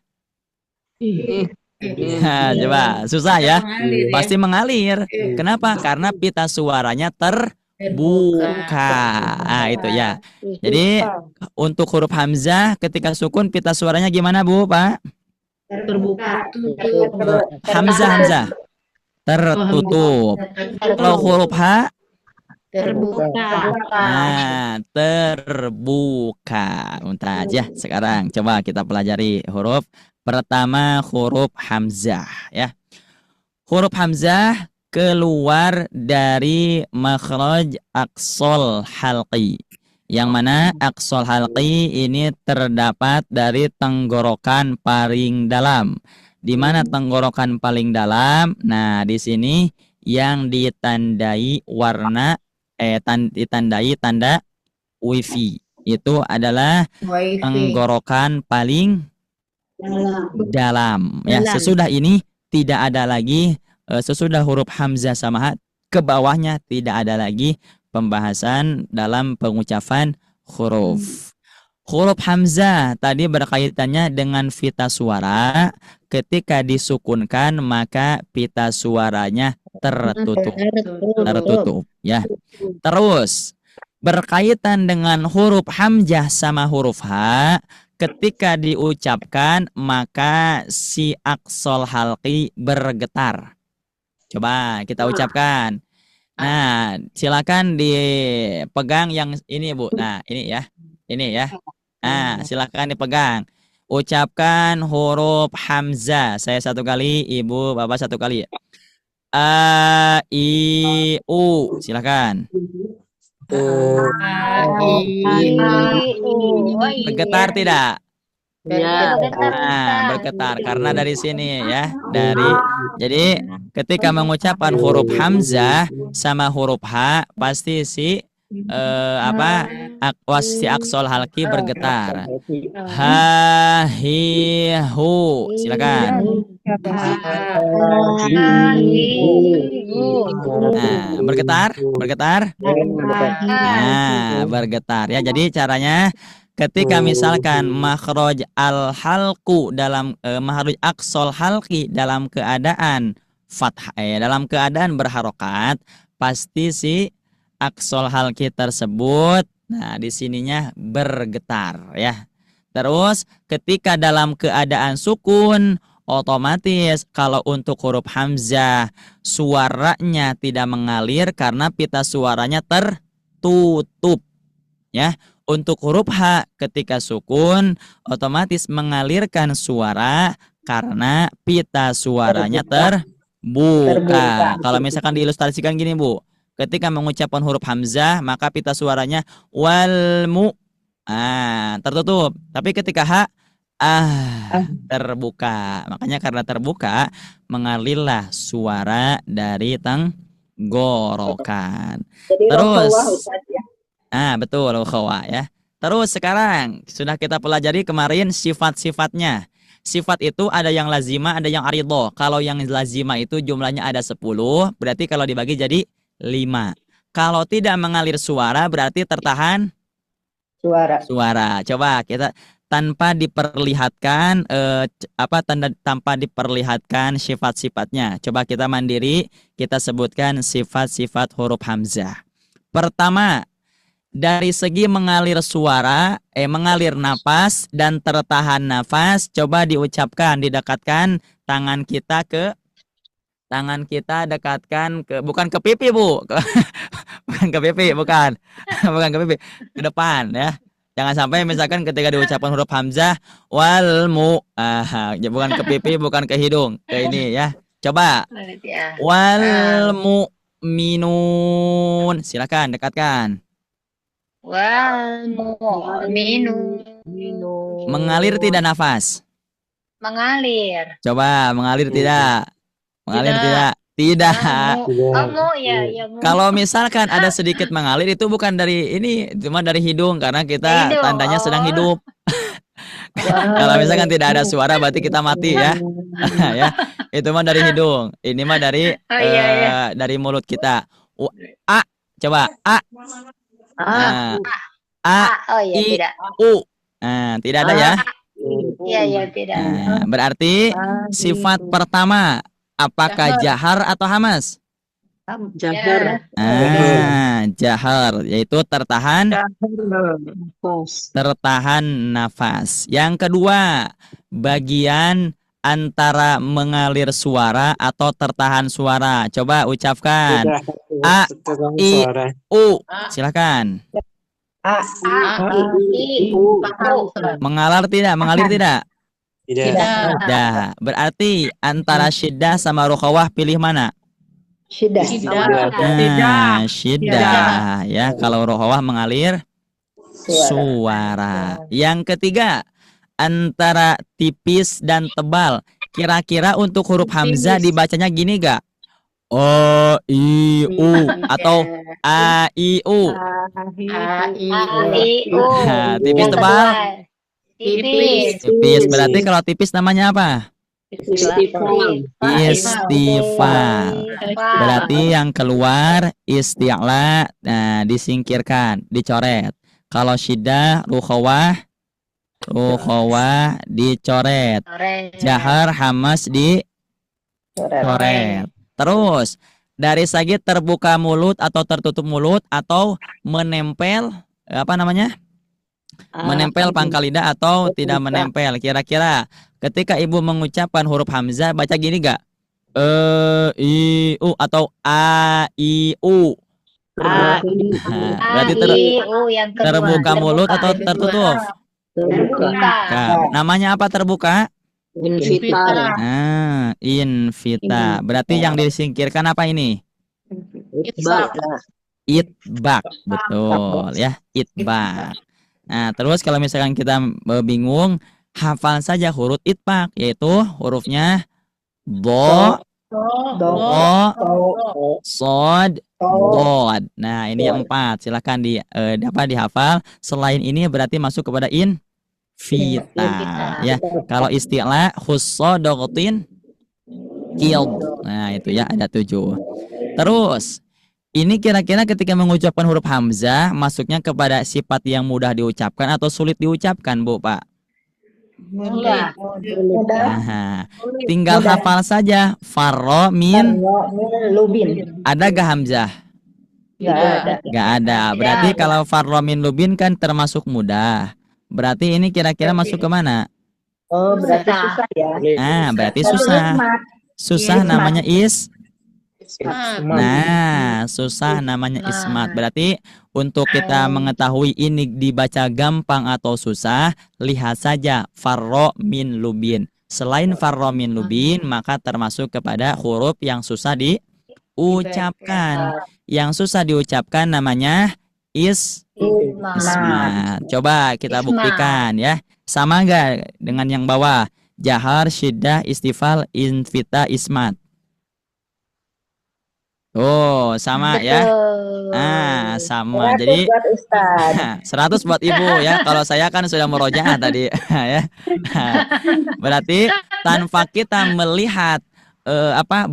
Nah, coba, susah ya? Pasti mengalir. Kenapa? Karena pita suaranya terbuka. Nah, itu ya. Jadi untuk huruf hamzah ketika sukun pita suaranya gimana, Bu, Pak? Terbuka. Hamzah tertutup. Kalau huruf H terbuka. nah, terbuka. Bentar aja sekarang. Coba kita pelajari huruf. Pertama huruf hamzah ya. Huruf hamzah keluar dari makhraj aqsal halqi. Yang mana aqsal halqi ini terdapat dari tenggorokan paling dalam. Di mana tenggorokan paling dalam? Nah, di sini yang ditandai warna ditandai tanda wifi itu adalah tenggorokan paling dalam. Ya, sesudah ini tidak ada lagi sesudah huruf hamzah sama ha ke bawahnya tidak ada lagi pembahasan dalam pengucapan huruf. Huruf hamzah tadi berkaitannya dengan pita suara. Ketika disukunkan maka pita suaranya tertutup ya. Terus berkaitan dengan huruf hamzah sama huruf ha, ketika diucapkan maka si aqsal halqi bergetar. Coba kita ucapkan. Nah, silakan dipegang yang ini, Bu. Nah, ini ya. Ini ya. Nah, silakan dipegang. Ucapkan huruf hamzah. Saya satu kali, Ibu, Bapak satu kali. A, I, U. Silakan. Bergetar tidak? Nah, bergetar karena dari sini ya. Jadi ketika mengucapkan huruf hamzah sama huruf ha pasti si si aqsal halqi bergetar. Ha, hi, hu. Silakan. Nah, bergetar. Nah, bergetar ya. Jadi caranya ketika misalkan makhraj al halqu dalam makhraj aqsal halqi dalam keadaan fathah. Dalam keadaan berharokat, pasti si aksol halki tersebut, nah di sininya bergetar ya. Terus ketika dalam keadaan sukun, otomatis kalau untuk huruf hamzah suaranya tidak mengalir karena pita suaranya tertutup ya. Untuk huruf H ketika sukun otomatis mengalirkan suara karena pita suaranya terbuka. Kalau misalkan diilustrasikan gini Bu, ketika mengucapkan huruf hamzah maka pita suaranya walmu tertutup. Tapi ketika H terbuka. Makanya karena terbuka mengalirlah suara dari tenggorokan. Terus betul ukhawa ya. Terus sekarang sudah kita pelajari kemarin sifat-sifatnya. Sifat itu ada yang lazima, ada yang aridho. Kalau yang lazima itu jumlahnya ada 10, berarti kalau dibagi jadi 5. Kalau tidak mengalir suara berarti tertahan suara. Coba kita tanpa diperlihatkan tanpa diperlihatkan sifat-sifatnya. Coba kita mandiri, kita sebutkan sifat-sifat huruf hamzah. Pertama, dari segi mengalir suara, mengalir nafas dan tertahan nafas, coba diucapkan, didekatkan tangan kita dekatkan ke, bukan ke pipi Bu, bukan ke pipi, bukan ke pipi, ke depan ya. Jangan sampai misalkan ketika diucapkan huruf hamzah walmu, bukan ke pipi, bukan ke hidung, ke ini ya. Coba walmu minun, silakan dekatkan. Mengalir tidak nafas? Mengalir. Coba mengalir tidak? Mengalir tidak? Tidak. Kalau misalkan ada sedikit mengalir itu bukan dari ini, cuma dari hidung karena kita tandanya sedang hidup. Kalau misalkan tidak ada suara berarti kita mati ya. Ya, itu mah dari hidung. Ini mah dari dari mulut kita. Coba tidak. Tidak ada ya? Iya, tidak. Berarti sifat pertama apakah jahar atau hamas? Jahar. Jahar yaitu tertahan nafas. Yang kedua, bagian antara mengalir suara atau tertahan suara. Coba ucapkan. A, I, U. Silakan. Mengalir tidak? Mengalir tidak? Tidak. Berarti antara syiddah sama rukhawah pilih mana? Syiddah. Syiddah ya. Kalau rukhawah mengalir suara. Yang ketiga, antara tipis dan tebal. Kira-kira untuk huruf hamzah dibacanya gini gak? O, I, U atau A, I, U. Tipis tebal? Tipis. Berarti kalau tipis namanya apa? Istifal. Berarti yang keluar isti'la, disingkirkan, dicoret. Kalau syiddah, rukhawah dicoret. Jahar, hamas dicoret. Terus dari segi terbuka mulut atau tertutup mulut atau menempel menempel pangkal lidah atau tidak menempel. Kira-kira ketika ibu mengucapkan huruf hamzah baca gini gak? I, U atau A, I, U. Berarti terbuka mulut atau tertutup? Terbuka. Namanya apa terbuka? Invita. Invita. Berarti yang disingkirkan apa ini? Itbak. Betul ya, itbak. Nah, terus kalau misalkan kita bingung, hafal saja huruf itbak, yaitu hurufnya do, sod, dod. Nah, ini yang 4. Silakan dapat dihafal. Selain ini berarti masuk kepada vita ya. Kalau istilah khusodotin kild. Nah itu ya, ada 7. Terus ini kira-kira ketika mengucapkan huruf hamzah masuknya kepada sifat yang mudah diucapkan atau sulit diucapkan Bu Pak? Mudah. Nah, tinggal hafal saja. Farro min. Lubin. Ada gak hamzah? Nggak ada. Gak ada. Berarti kalau farro min lubin kan termasuk mudah. Berarti ini kira-kira masuk ke mana? Oh, berarti susah ya. Ah, berarti susah. Susah namanya Nah, susah namanya ismat. Berarti untuk kita mengetahui ini dibaca gampang atau susah, lihat saja farro min lubin. Selain farro min lubin, maka termasuk kepada huruf yang susah diucapkan. Yang susah diucapkan namanya ismat. Coba kita buktikan ya. Sama enggak dengan yang bawah? Jahar, syiddah, istifal, infita, ismat. Oh, sama ya. Ah, sama. Jadi 100 buat Ibu ya. Kalau saya kan sudah murojaah tadi ya. Berarti tanpa kita melihat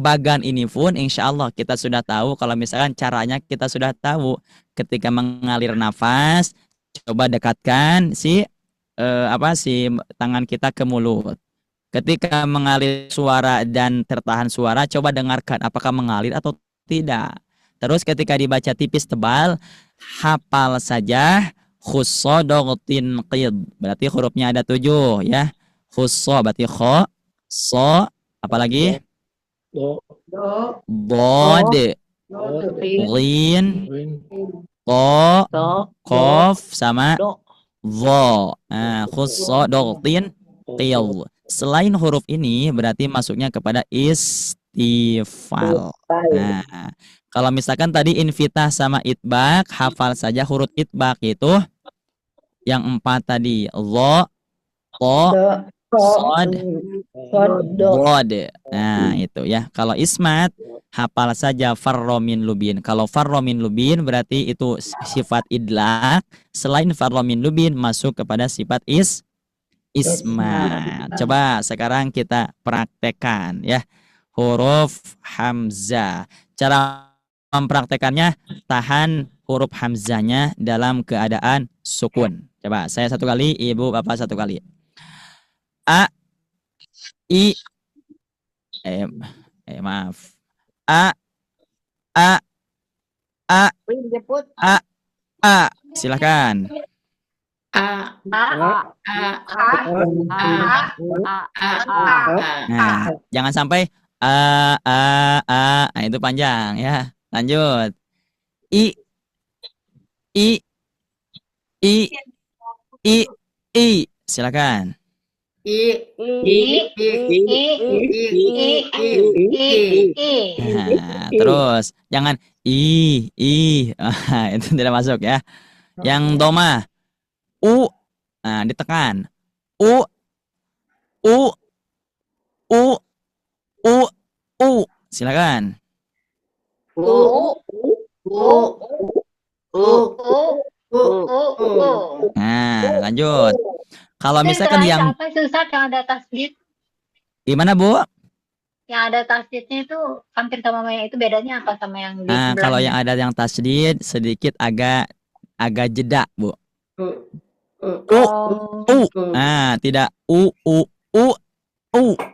bagan ini pun insya Allah kita sudah tahu. Kalau misalkan caranya kita sudah tahu. Ketika mengalir nafas, coba dekatkan si tangan kita ke mulut. Ketika mengalir suara dan tertahan suara, coba dengarkan apakah mengalir atau tidak. Terus ketika dibaca tipis tebal, hafal saja khussodotin qid. Berarti hurufnya ada 7 ya. Khusso berarti kho, so, apalagi? Bod, lin, to, kof, sama vo. Nah, khussodotin qid. Selain huruf ini berarti masuknya kepada istifal. Nah, kalau misalkan tadi infitah sama itbak, hafal saja huruf itbak itu yang 4 tadi. Lo, to, sod, bod. Nah, itu ya. Kalau ismat, hafal saja farromin lubin. Kalau farromin lubin berarti itu sifat idlak. Selain farromin lubin masuk kepada sifat ismat. Coba sekarang kita praktekkan ya. Huruf hamzah. Cara mempraktekannya, tahan huruf hamzahnya dalam keadaan sukun. Coba saya 1 kali, Ibu Bapak 1 kali. A, I, maaf. A, A, A, A, A. Silakan. Nah, jangan sampai nah, itu panjang ya. Lanjut. I, I, I, I, I. Silakan. Nah, terus jangan I. Itu tidak masuk ya. Yang doma U, nah ditekan. U, silakan. Nah, lanjut. Kalau misalkan yang apa susah yang ada tasdid? Gimana, Bu? Yang ada tasdidnya itu hampir sama yang itu, bedanya apa sama yang di Nah, kalau yang sebelahnya? ada yang tasdid sedikit agak jeda, Bu. Nah, tidak u.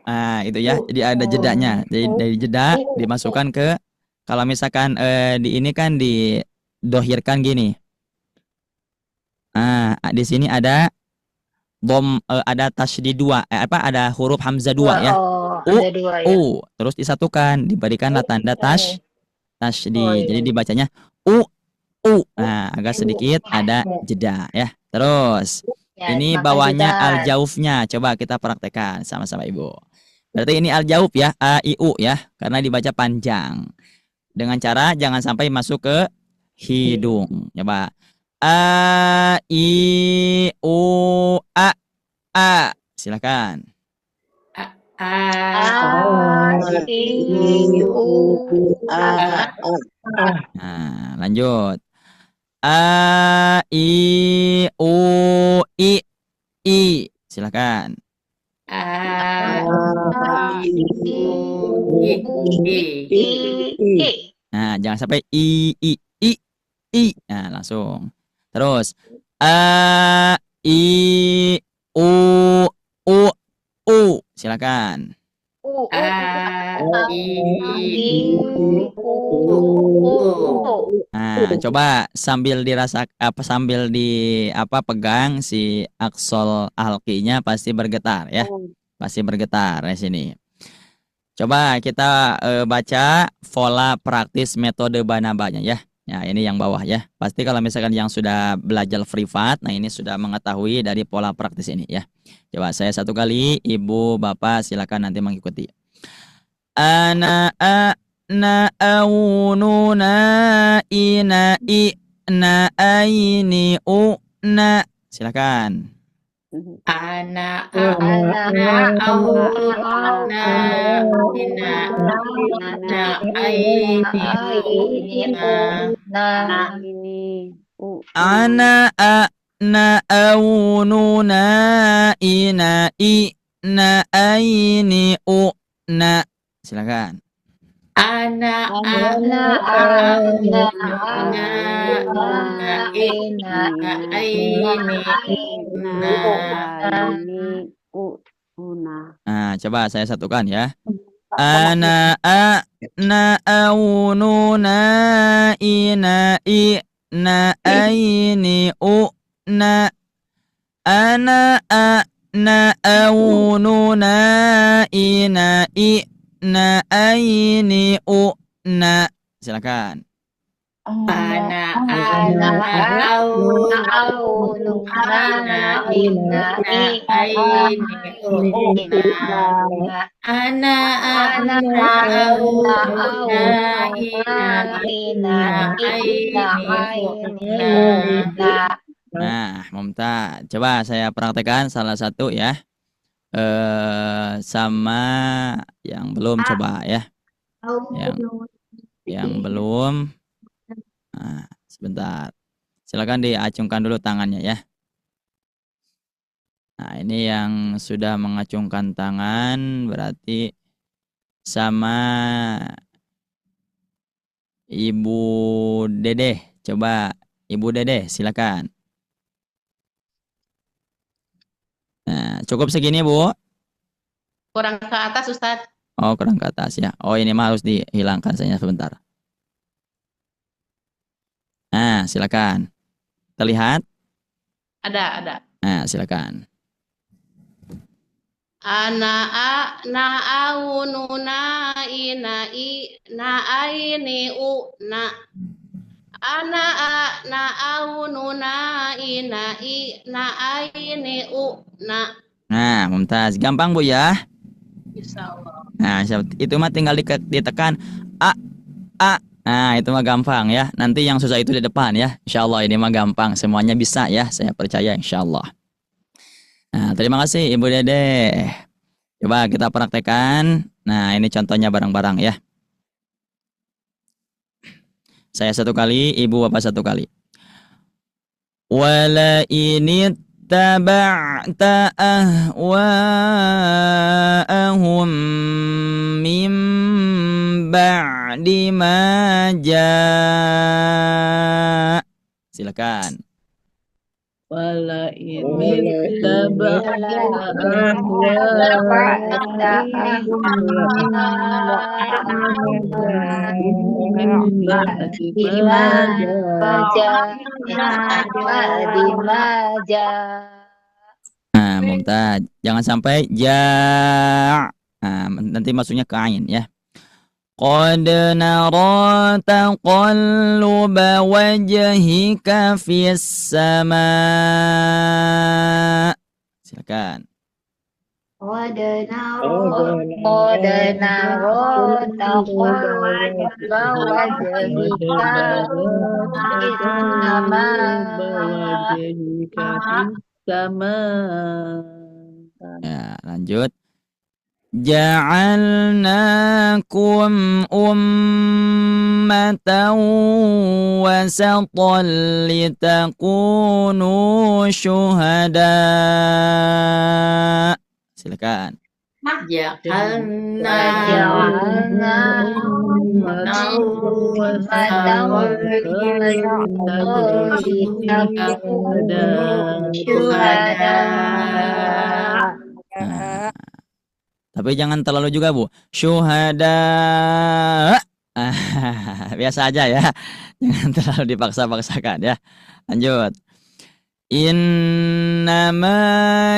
Nah, itu ya. Jadi ada jedanya. Jadi dari jeda dimasukkan ke, kalau misalkan di ini kan didohirkan gini. Nah, di sini ada ada tasydid 2. Ada huruf hamzah 2 ya. Ada 2 ya. Terus disatukan, diberikanlah tanda tasydid. Jadi dibacanya u. Nah, agak sedikit ada jeda ya. Terus Ya, ini makan bawahnya juga. al-jaufnya. Coba kita praktekkan sama-sama Ibu. Berarti ini al-jauf ya, a i u ya, karena dibaca panjang. Dengan cara jangan sampai masuk ke hidung. Coba. A i u a. Silakan. Nah, lanjut. A i u i. Silakan. Nah, jangan sampai i. Nah, langsung. Terus a i u silakan. Nah, coba sambil sambil pegang si aksol alkinya pasti bergetar ya. Pasti bergetar di sini. Coba kita baca pola praktis metode banabanya ya. Ya, ini yang bawah ya. Pasti kalau misalkan yang sudah belajar privat, nah ini sudah mengetahui dari pola praktis ini ya. Coba saya satu kali, Ibu, Bapak silakan nanti mengikuti. Ana na aununa ina na aini na. Silakan. Ana aununa ina aini na. Silakan. Nah, coba saya satukan ya. Ana aununa ina aini na. Ana aununa ina aini na. Silakan. Nah, Mumtaz. Coba saya praktekkan salah satu ya. Sama yang belum coba ya. Yang belum. Nah, sebentar. Silakan diacungkan dulu tangannya ya. Nah, ini yang sudah mengacungkan tangan berarti sama Ibu Dede. Coba Ibu Dede silakan. Nah, cukup segini, Bu? kurang ke atas, Ustadz. Oh, kurang ke atas ya. Oh, ini mah harus dihilangkan saja sebentar. Nah, silakan. Terlihat? Ada. Nah, silakan. Aununa ina aini na. Aununa ina aini na. Nah, Mumtaz. Gampang, Bu ya? Insyaallah. Nah, itu mah tinggal ditekan a. Nah, itu mah gampang ya. Nanti yang susah itu di depan ya. Insyaallah ini mah gampang. Semuanya bisa ya. Saya percaya insyaallah. Nah, terima kasih Ibu Dede. Coba kita praktekkan. Nah, ini contohnya bareng-bareng ya. Saya satu kali, Ibu Bapak satu kali. Wala ini taba'ta ahwa'ahum mim ba'di ma ja'. Silakan. Wala ini Nah, Mumtaz, jangan sampai ja. Nah, nanti masuknya ke ain ya. Qad nara taqalluba wajhika fis sama. Silakan. Qad nara taqalluba wajhika sama. Ya, lanjut. Ja'alnakum ummatan wasatan litakunu syuhada. Silakan. Ja'alna Tapi jangan terlalu juga, Bu. Syuhada. Biasa aja ya. Jangan terlalu dipaksa-paksakan ya. Lanjut. Innama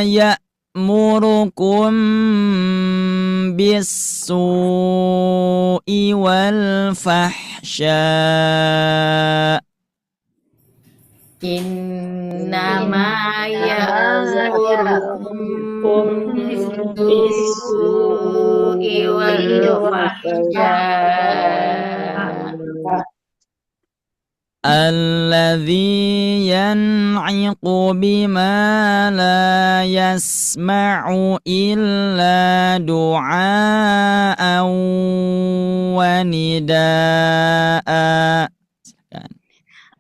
ya'murukum bis-su'i wal fahsya. Innama ya'murukum bis-su'i wal fahsya. Alladzi yan'iqu bima la yasma'u illa du'a'an wa nida'a.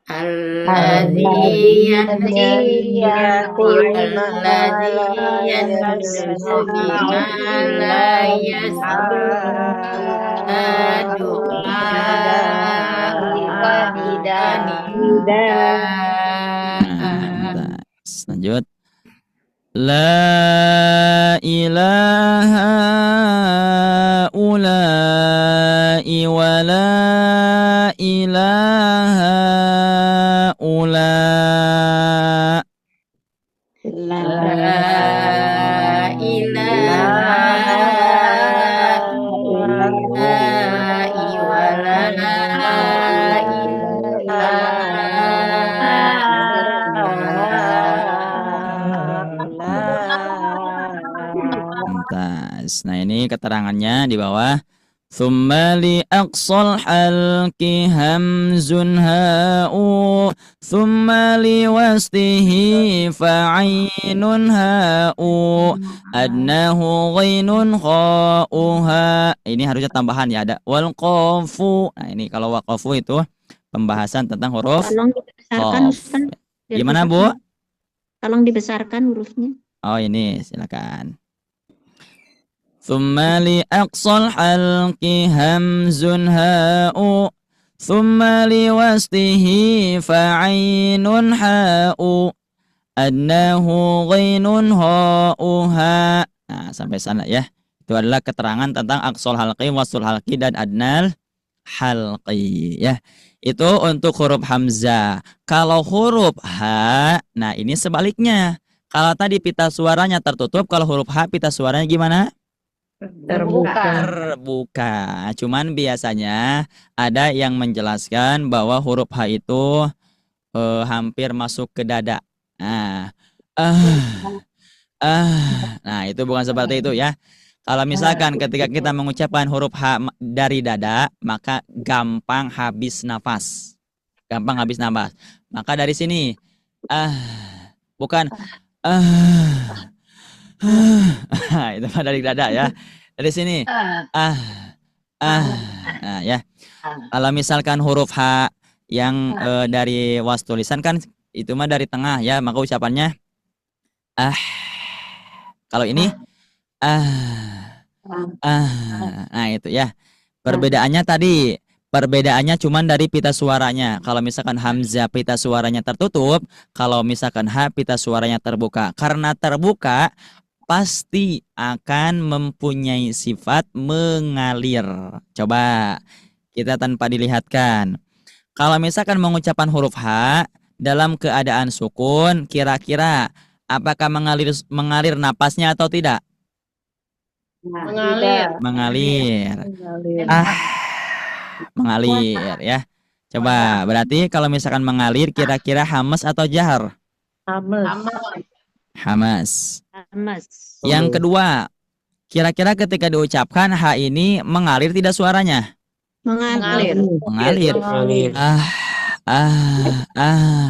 Alladzi yan'iqu bima la yasma'u Lanjut. La ilaha ula'i wa la ilaha ula'. La ilaha ula'i wa la Nah, ini keterangannya di bawah. Thumma li aqsal halqi hamzun ha'u thumma li wastihi fa'ainun ha'u adnahu ghainun kha'uha. Ini harusnya tambahan ya, ada wal qafu. Nah, ini kalau waqafu itu pembahasan tentang huruf qaf. Gimana, Bu? Tolong dibesarkan hurufnya. Oh, ini silakan. Thumma li aqsal halqi hamzun ha'u thumma li wastihi fa'ainun ha'u adnahu ghainun ha'uha. Nah, sampai sana ya. Itu adalah keterangan tentang aqsal halqi, wasl halqi, dan adnal halqi ya. Itu untuk huruf hamzah. Kalau huruf ha, nah ini sebaliknya. Kalau tadi pita suaranya tertutup, kalau huruf ha pita suaranya gimana? Terbuka. Cuman biasanya ada yang menjelaskan bahwa huruf H itu hampir masuk ke dada. Nah, itu bukan seperti itu ya. Kalau misalkan ketika kita mengucapkan huruf H dari dada, maka gampang habis nafas. Gampang habis nafas. Maka dari sini bukan itu dari dada ya. Dari sini nah ya. Kalau misalkan huruf H yang dari was tulisan kan itu mah dari tengah ya, maka ucapannya kalau ini nah itu ya. Perbedaannya cuman dari pita suaranya. Kalau misalkan hamzah pita suaranya tertutup, kalau misalkan ha pita suaranya terbuka. Karena terbuka pasti akan mempunyai sifat mengalir. Coba kita tanpa dilihatkan. Kalau misalkan mengucapkan huruf H dalam keadaan sukun, kira-kira apakah mengalir napasnya atau tidak? Mengalir. Mengalir ya. Coba berarti kalau misalkan mengalir kira-kira hamas atau jahar? Hamas. Yang kedua, kira-kira ketika diucapkan H ini mengalir tidak suaranya? Mengalir.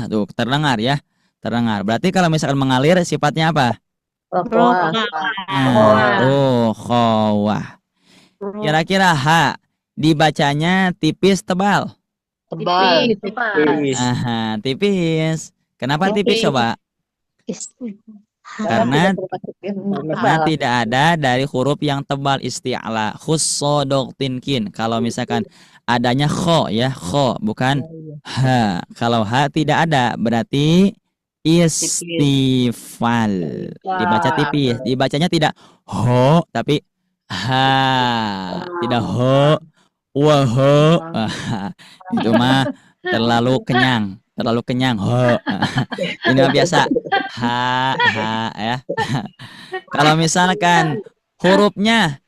Tuh terdengar ya. Terdengar. Berarti kalau misalkan mengalir sifatnya apa? Khawah. Kira-kira H dibacanya tipis tebal? Tipis. Kenapa tipis coba? Karena tidak ada dari huruf yang tebal isti'la. Khussodoktinkin. Kalau misalkan adanya kho ya, kho bukan ha. Kalau ha tidak ada berarti istifal. Dibaca tipis. Dibacanya tidak ho tapi Ha, tidak ho, waho. Itu mah terlalu kenyang, ho. Ini mah biasa. Ha, ya. Kalau misalkan hurufnya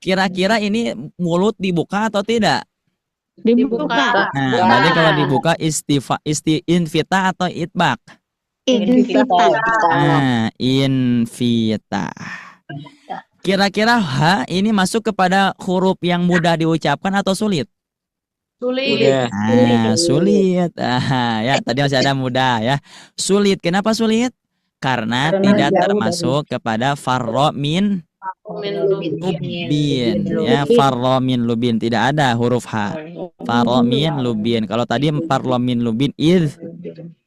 kira-kira ini mulut dibuka atau tidak? Dibuka. Nah, berarti kalau dibuka invita atau itbak? Invita. Nah, invita. Kira-kira ha ini masuk kepada huruf yang mudah diucapkan atau sulit? Sulit. Nah, sulit. Ya, tadi masih ada mudah ya. Sulit. Kenapa sulit? Karena tidak termasuk kepada farro min lubin ya, farro min lubin, tidak ada huruf ha. Farro min lubin. Kalau tadi farro min lubin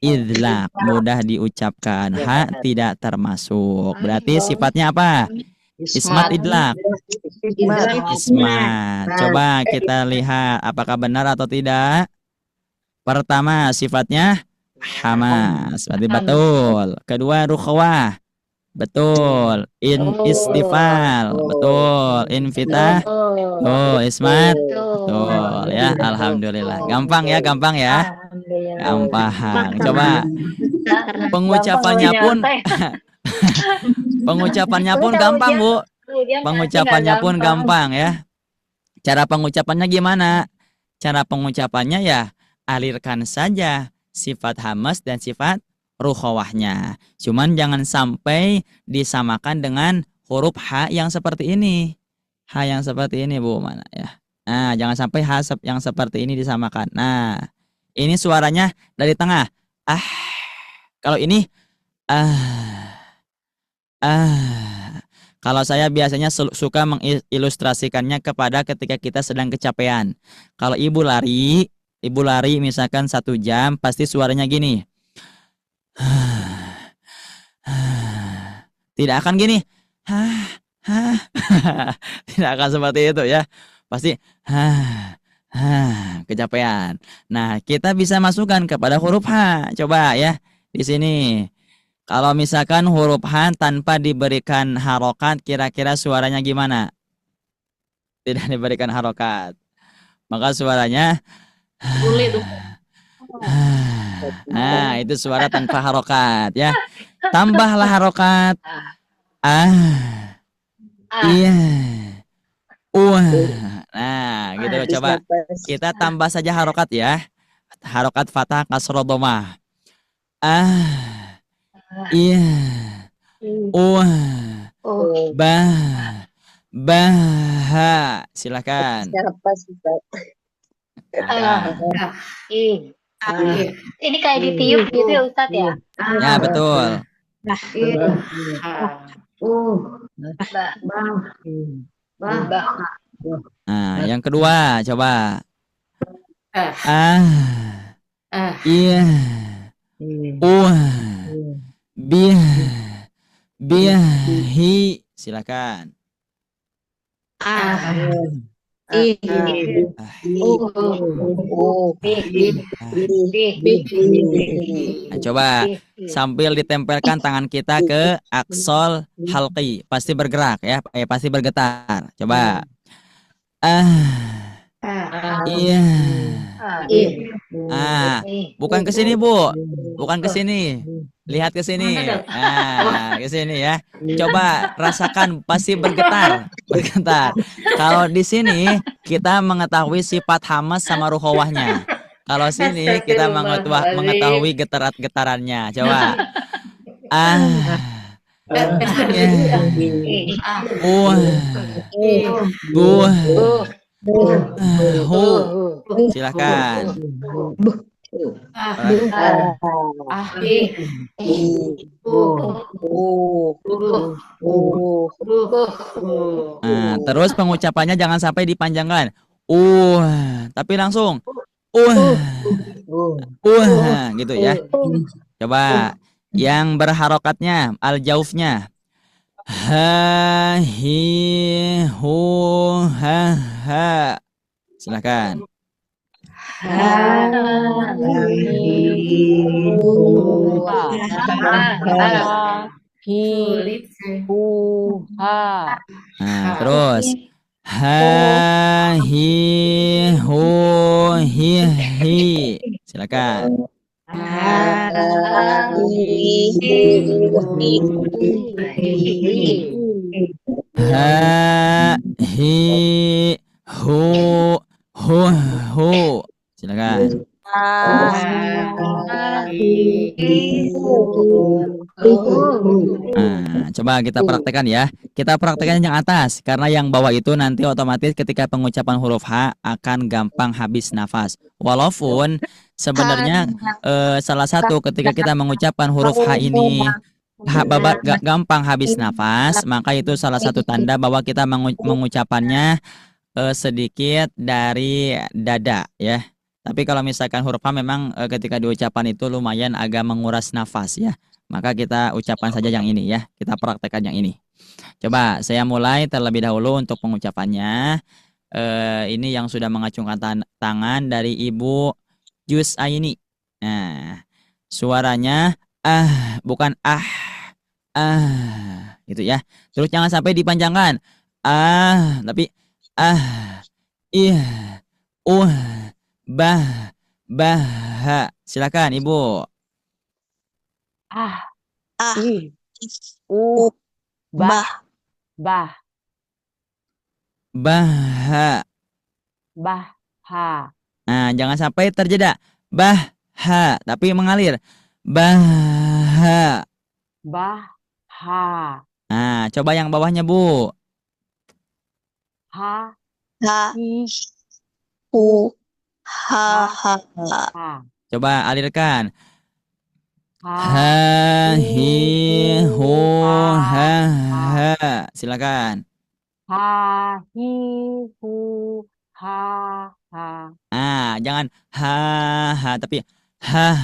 idlaq, mudah diucapkan. Ha tidak termasuk. Berarti sifatnya apa? Ismat idlaq. Ismat. Coba kita lihat apakah benar atau tidak. Pertama sifatnya hamas, berarti betul. Kedua rukhawah, betul. Istifal, betul. Invita, oh ismat, betul ya. Alhamdulillah. Gampang ya. Gampang. Coba pengucapannya pun gampang, Bu. Pengucapannya pun gampang ya. Cara pengucapannya gimana? Cara pengucapannya ya alirkan saja sifat hamas dan sifat rukhawahnya. Cuman jangan sampai disamakan dengan huruf ha yang seperti ini. Ha yang seperti ini, Bu, mana ya? Nah, jangan sampai ha yang seperti ini disamakan. Nah, ini suaranya dari tengah. Kalau ini kalau saya biasanya suka mengilustrasikannya kepada ketika kita sedang kecapean. Kalau ibu lari misalkan 1 jam, pasti suaranya gini. Tidak akan gini. Tidak akan seperti itu ya. Pasti kecapean. Nah, kita bisa masukkan kepada huruf ha. Coba ya di sini. Kalau misalkan huruf ha tanpa diberikan harokat, kira-kira suaranya gimana? Tidak diberikan harokat, maka suaranya Sulit. nah, itu suara tanpa harokat ya. Tambahlah harokat. Iya. Nah, gitu. Coba kita tambah saja harokat ya. Harokat fathah kasroh dhamma. Iya. Silakan. Ini kayak ditiup gitu ya Ustadz ya? Ya, betul. Nah, yang kedua coba. Iya. Bihi. Silakan. Nah, coba sambil ditempelkan tangan kita ke aksol halqi, pasti bergerak ya, pasti bergetar. Coba. Iya. Bukan ke sini, Bu. Bukan ke sini. Lihat ke sini. Nah, ke sini ya. Coba rasakan, pasti bergetar. Kalau di sini kita mengetahui sifat hamas sama rukhawahnya. Kalau sini kita mengetahui getarannya. Coba. Silakan. Nah, terus pengucapannya jangan sampai dipanjangkan. Tapi langsung gitu ya. Coba yang berharokatnya, al-jaufnya. Ha hi hu ha ha. Silakan. Sulit sih. ha. Nah, terus ha hi hu hi hi. Silakan. Ha hi hu hu hu. Silakan. Nah, coba kita praktekkan ya. Kita praktekkan yang atas karena yang bawah itu nanti otomatis ketika pengucapan huruf H akan gampang habis nafas. Walaupun sebenarnya salah satu ketika kita mengucapkan huruf H ini gampang habis nafas, maka itu salah satu tanda bahwa kita mengucapannya sedikit dari dada ya. Tapi kalau misalkan huruf H memang ketika diucapan itu lumayan agak menguras nafas ya. Maka kita ucapkan saja yang ini ya. Kita praktekkan yang ini. Coba saya mulai terlebih dahulu untuk pengucapannya. Ini yang sudah mengacungkan tangan dari Ibu Jus Aini. Nah, suaranya bukan gitu ya. Terus jangan sampai dipanjangkan. Tapi ih, bah. Silakan Ibu. Bah. Ha. Nah, jangan sampai terjeda. Tapi mengalir. Ha. Nah, coba yang bawahnya, Bu. Ha. Coba alirkan. Ha hi hu ha. Silakan. Ha Jangan ha tapi ha.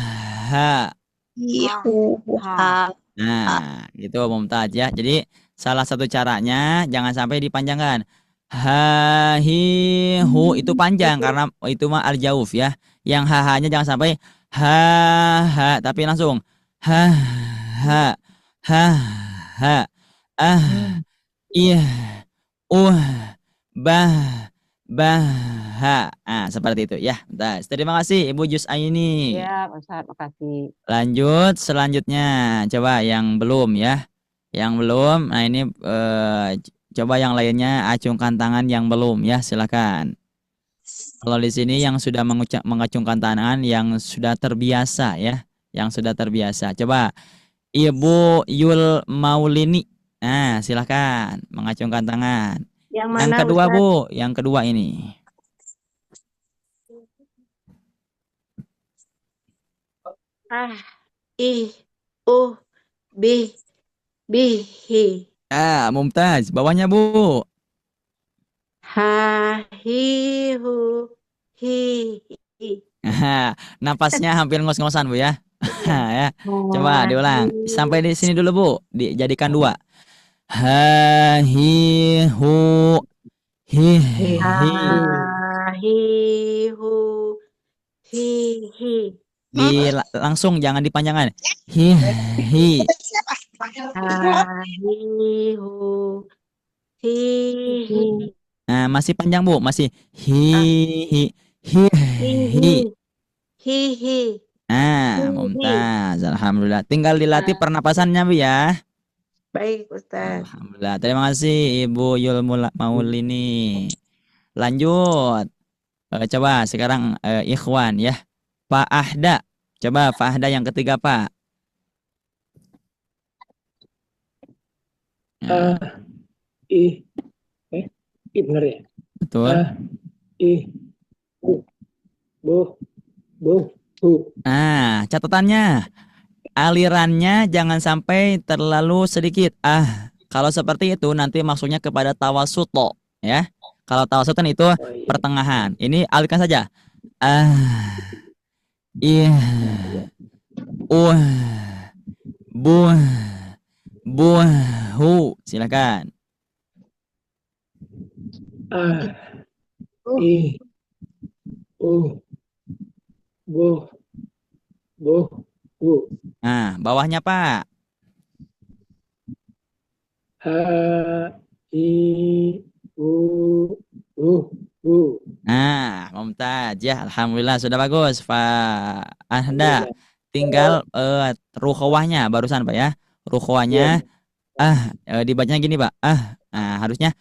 Nah, gitu Mumtaz ya. Jadi salah satu caranya jangan sampai dipanjangkan. Ha hi hu itu panjang karena itu mah al-jauf ya. Yang ha-nya jangan sampai ha tapi langsung ha ih bah. Seperti itu ya. Bentar. Terima kasih Ibu Jus Aini. Ya, Ustaz, makasih. Lanjut selanjutnya. Coba yang belum ya. Yang belum. Nah, ini coba yang lainnya acungkan tangan yang belum ya, silakan. Kalau di sini yang sudah mengacungkan tangan yang sudah terbiasa ya, yang sudah terbiasa. Coba Ibu Yul Maulini. Nah, silakan mengacungkan tangan. Yang kedua, Ustaz? Bu, yang kedua ini. Mumtaz, bawahnya, Bu. Ha hi hu hi. Napasnya hampir ngos-ngosan, Bu ya. Ya. Coba diulang. Sampai di sini dulu, Bu. Dijadikan 2. Ha hi hu hi hi. Langsung jangan dipanjangkan. Hi. Nah, masih panjang, Bu. Masih hi. Mumtaz. Alhamdulillah. Tinggal dilatih pernapasannya, Bu ya. Baik, Ustaz. Alhamdulillah. Terima kasih Ibu Yul Maulini. Lanjut. Coba sekarang Ikhwan ya. Pak Ahda. Coba Pak Ahda yang ketiga, Pak. Benar ya? Betul. Bu. Nah, catatannya alirannya jangan sampai terlalu sedikit. Kalau seperti itu nanti maksudnya kepada tawasuto ya. Kalau tawasutan itu pertengahan. Ini alirkan saja. Bu. Silakan. Bu. Bu. Nah, bawahnya, Pak. ha, i, u. Nah, mumtaz ya, alhamdulillah sudah bagus, Pak Anda. Tinggal rukhawahnya barusan Pak ya. Rukhawahnya dibacanya gini Pak. Nah, harusnya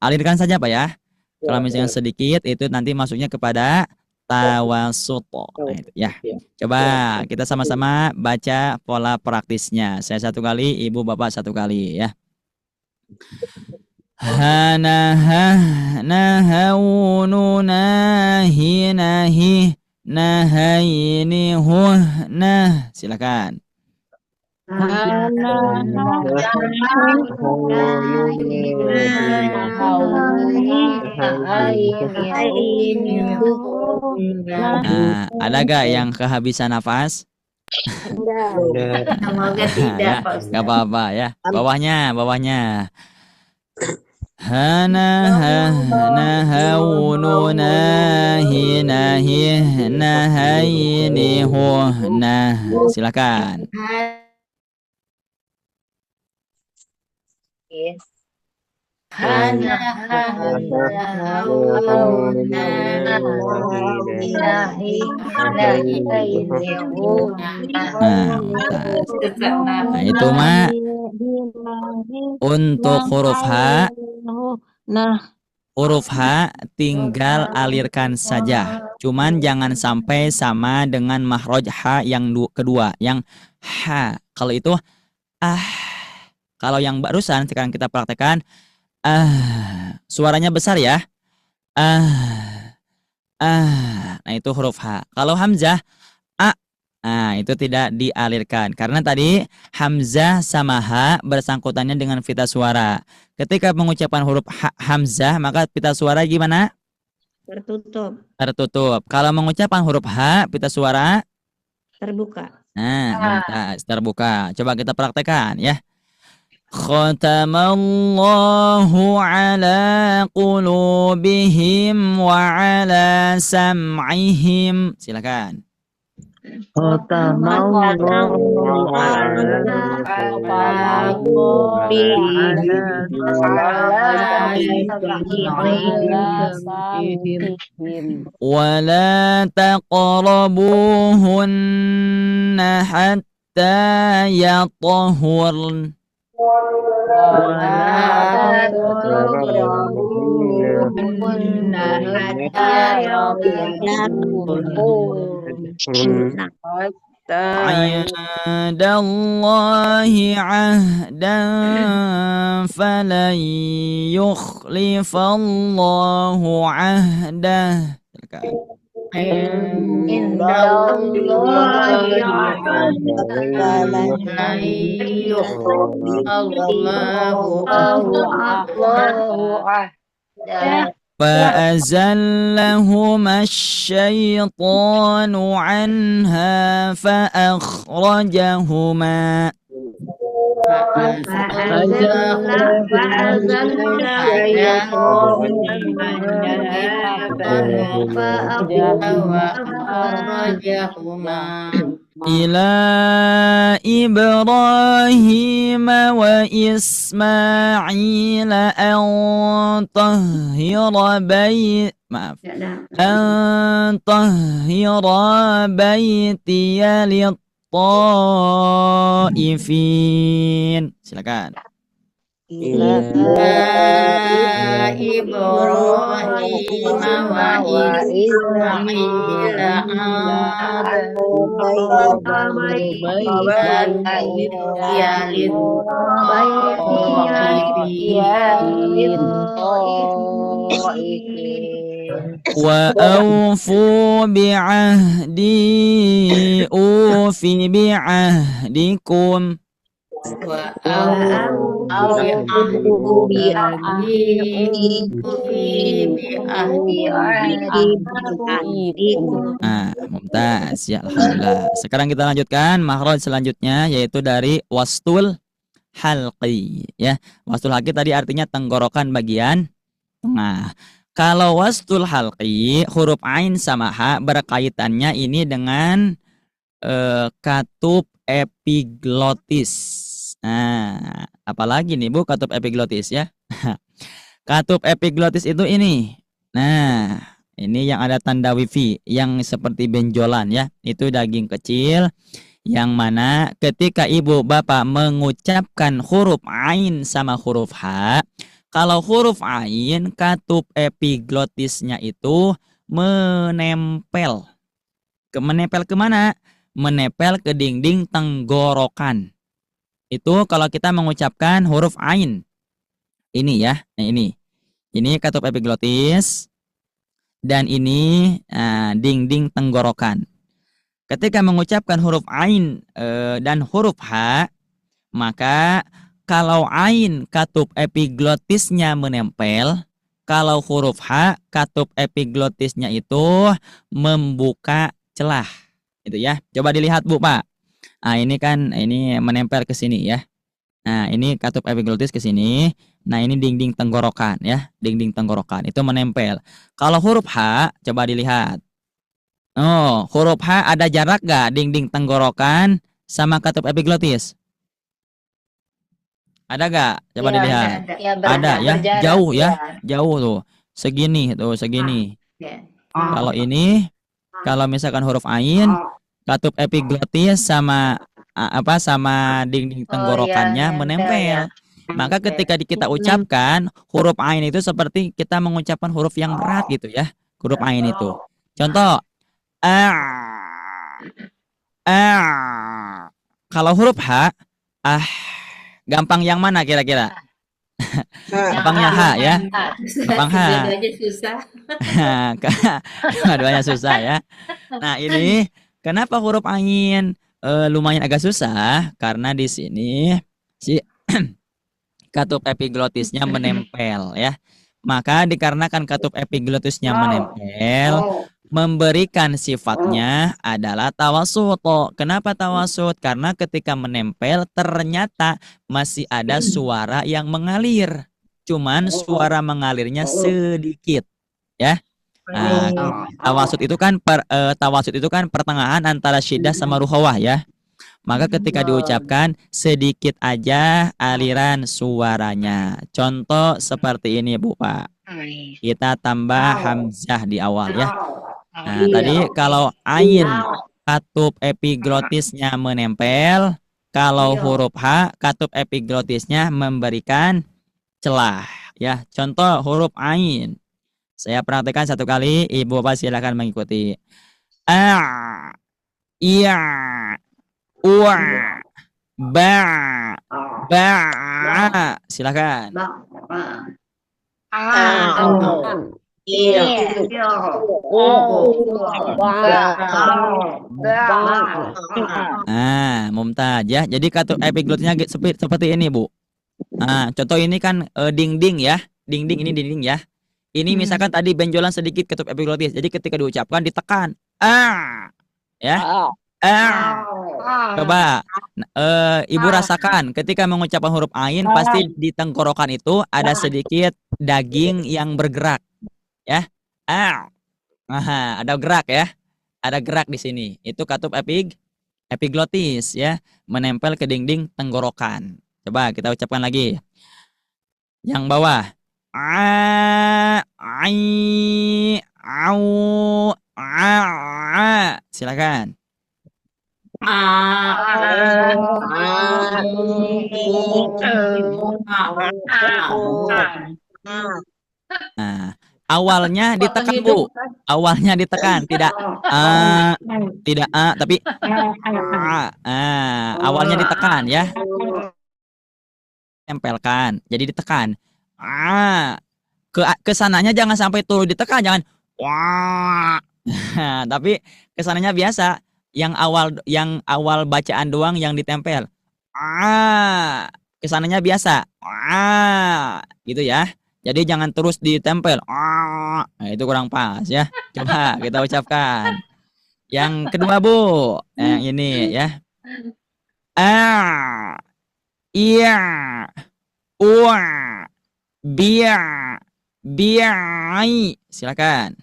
alirkan saja Pak ya. Kalau misalnya sedikit itu nanti masuknya kepada tawasut. Nah, itu ya. Coba kita sama-sama baca pola praktisnya. Saya satu kali, Ibu Bapak satu kali ya. Nahawunu nahi nahaini nah silakan. Nah, ada gak yang kehabisan nafas? Semoga tidak, Pak Ustaz. Gak apa-apa ya. Bawahnya. Nahawunu nahi nahaini nah silakan. Nah, itu mah untuk huruf H. Huruf H tinggal alirkan saja. Cuman jangan sampai sama dengan makhraj H yang kedua, yang H. Kalau itu kalau yang barusan sekarang kita praktekkan suaranya besar ya. Nah itu huruf H. Kalau hamzah nah itu tidak dialirkan karena tadi hamzah sama H bersangkutannya dengan pita suara. Ketika mengucapkan huruf hamzah maka pita suara gimana? Tertutup. Kalau mengucapkan huruf H pita suara Terbuka. nah terbuka. Coba kita praktekkan ya. Khatamallahu ala qulubihim wa ala sam'ihim. Silakan. Wala taqrabuhunna hatta yatahurn. Indallahi ahdan falan yukhlifallahu ahdah. فأزلهما الشيطان عنها فأخرجهما إلى إبراهيم وإسماعيل أن طهر بيتي للطائفين. Silakan. Ila Ibrahim wa wa awfu bi'ahdi ufi bi'ahdikum. Mumtaz ya, alhamdulillah. Sekarang kita lanjutkan makhraj selanjutnya yaitu dari wastul halqi ya. Wastul halqi tadi artinya tenggorokan bagian tengah. Kalau wastul halqi huruf ain sama ha berkaitannya ini dengan katup epiglotis. Nah, apalagi nih Bu katup epiglotis ya. Katup epiglotis itu ini. Nah, ini yang ada tanda wifi yang seperti benjolan ya. Itu daging kecil yang mana ketika ibu bapak mengucapkan huruf ain sama huruf h, kalau huruf ain katup epiglotisnya itu menempel. Menempel kemana? Menempel ke dinding tenggorokan. Itu kalau kita mengucapkan huruf ain. Ini ya, nah ini. Ini katup epiglotis dan ini dinding tenggorokan. Ketika mengucapkan huruf ain dan huruf h, maka kalau ain katup epiglotisnya menempel, kalau huruf h katup epiglotisnya itu membuka celah. Itu ya. Coba dilihat Bu, Pak. Nah, ini kan ini menempel ke sini ya. Nah, ini katup epiglotis ke sini. Nah, ini dinding tenggorokan ya, dinding tenggorokan itu menempel. Kalau huruf H, coba dilihat. Oh, huruf H ada jarak gak dinding tenggorokan sama katup epiglotis? Ada gak? Coba dilihat. Ada ya, jauh ya, jauh tuh. Segini tuh, segini. Kalau ini, kalau misalkan huruf ain, katup epiglotis sama sama dinding tenggorokannya menempel. Maka ketika kita ucapkan huruf ain itu seperti kita mengucapkan huruf yang berat gitu ya. Huruf ain itu. Contoh kalau huruf H gampang yang mana kira-kira? Gampangnya H ya. Gampang H. Dua-duanya susah. Dua-duanya susah ya. Nah, ini kenapa huruf ain lumayan agak susah? Karena di sini si katup epiglotisnya menempel ya. Maka dikarenakan katup epiglotisnya menempel, memberikan sifatnya adalah tawasut. Kenapa tawasut? Karena ketika menempel ternyata masih ada suara yang mengalir. Cuman suara mengalirnya sedikit ya. Nah, tawasut itu kan pertengahan antara syiddah sama ruhawah ya. Maka ketika diucapkan sedikit aja aliran suaranya. Contoh seperti ini Bu, Pak. Kita tambah hamzah di awal ya. Nah, tadi kalau ain katup epiglotisnya menempel, kalau huruf H katup epiglotisnya memberikan celah ya. Contoh huruf ain. Saya praktekkan satu kali, Ibu Bapak silakan mengikuti. A, iya, wa, ba, silakan. Mumtaz ya. Jadi katup epiglotisnya seperti ini, Bu. Nah, contoh ini kan dinding ya. Dinding ini dinding ya. Ini misalkan tadi benjolan sedikit katup epiglotis. Jadi ketika diucapkan ditekan. Ya. Coba Ibu rasakan ketika mengucapkan huruf ain pasti di tenggorokan itu ada sedikit daging yang bergerak. Ya. Ada gerak ya. Ada gerak di sini. Itu katup epiglotis ya, menempel ke dinding tenggorokan. Coba kita ucapkan lagi. Yang bawah. Silakan. Nah, awalnya ditekan Bu. Awalnya ditekan, tidak tapi awalnya ditekan ya. Tempelkan. Jadi ditekan. Kesananya jangan sampai turun ditekan, jangan tapi kesananya biasa. Yang awal bacaan doang yang ditempel. Kesananya biasa. Gitu ya. Jadi jangan terus ditempel. Nah, itu kurang pas ya. Coba kita ucapkan. Yang kedua Bu, yang ini ya. Iya. Biai. Silakan.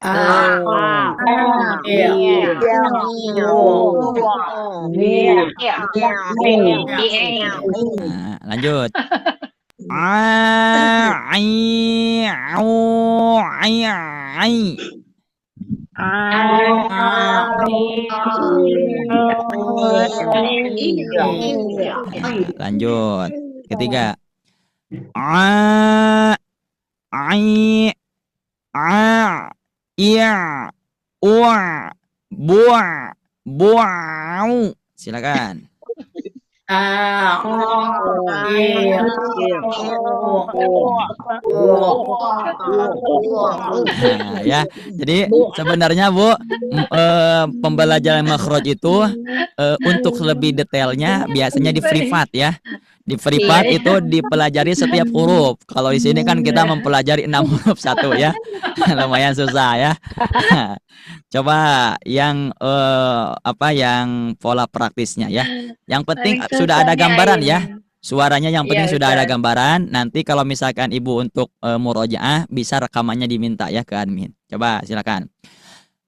Nah, lanjut. Ai, au, ai, ai. Lanjut. Ketiga. A, ai, a, iya, ua, bua, buau. Silakan. Nah, ya. Jadi sebenarnya Bu, pembelajaran makhraj itu untuk lebih detailnya biasanya di privat ya. Di privat itu dipelajari setiap huruf. Kalau di sini kan kita mempelajari 6 huruf satu ya. Lumayan susah ya. Coba yang yang pola praktisnya ya. Yang penting sudah ada gambaran ya. Suaranya yang penting sudah ada gambaran. Nanti kalau misalkan Ibu untuk murojaah bisa rekamannya diminta ya ke admin. Coba silakan.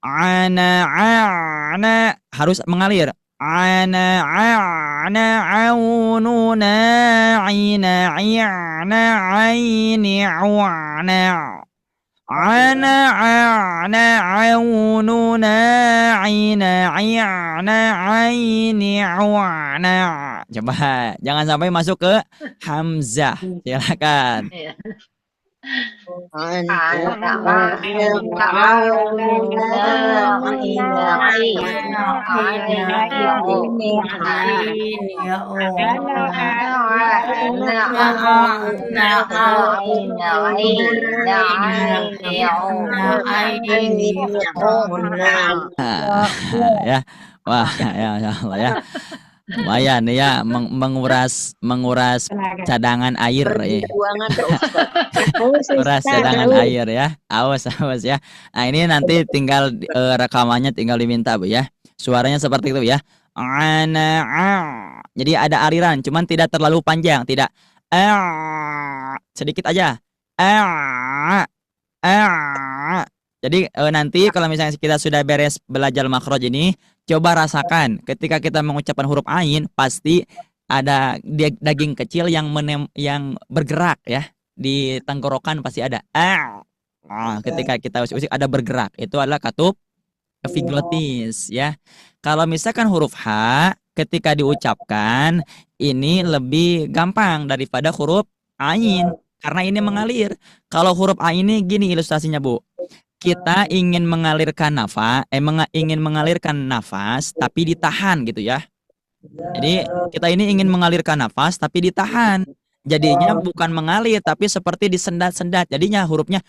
Ana harus mengalir. Ana aununa aina aini awana. Ana aununa aina aini awana. Coba jangan sampai masuk ke hamzah. Silakan. Ya, wah ya Allah ya. Lumayan ya menguras cadangan air ya. Menguras cadangan air ya. Awas ya. Nah, ini nanti tinggal rekamannya tinggal diminta Bu ya. Suaranya seperti itu ya. Jadi ada aliran cuman tidak terlalu panjang, tidak sedikit aja. Jadi nanti kalau misalnya kita sudah beres belajar makhraj ini, coba rasakan ketika kita mengucapkan huruf ain pasti ada daging kecil yang bergerak ya di tenggorokan pasti ada. Ketika kita usik-usik ada bergerak, itu adalah katup epiglotis ya. Kalau misalkan huruf H ketika diucapkan ini lebih gampang daripada huruf ain karena ini mengalir. Kalau huruf A ini gini ilustrasinya Bu. Kita ingin mengalirkan nafas tapi ditahan gitu ya. Jadi kita ini ingin mengalirkan nafas tapi ditahan. Jadinya bukan mengalir tapi seperti disendat-sendat. Jadinya hurufnya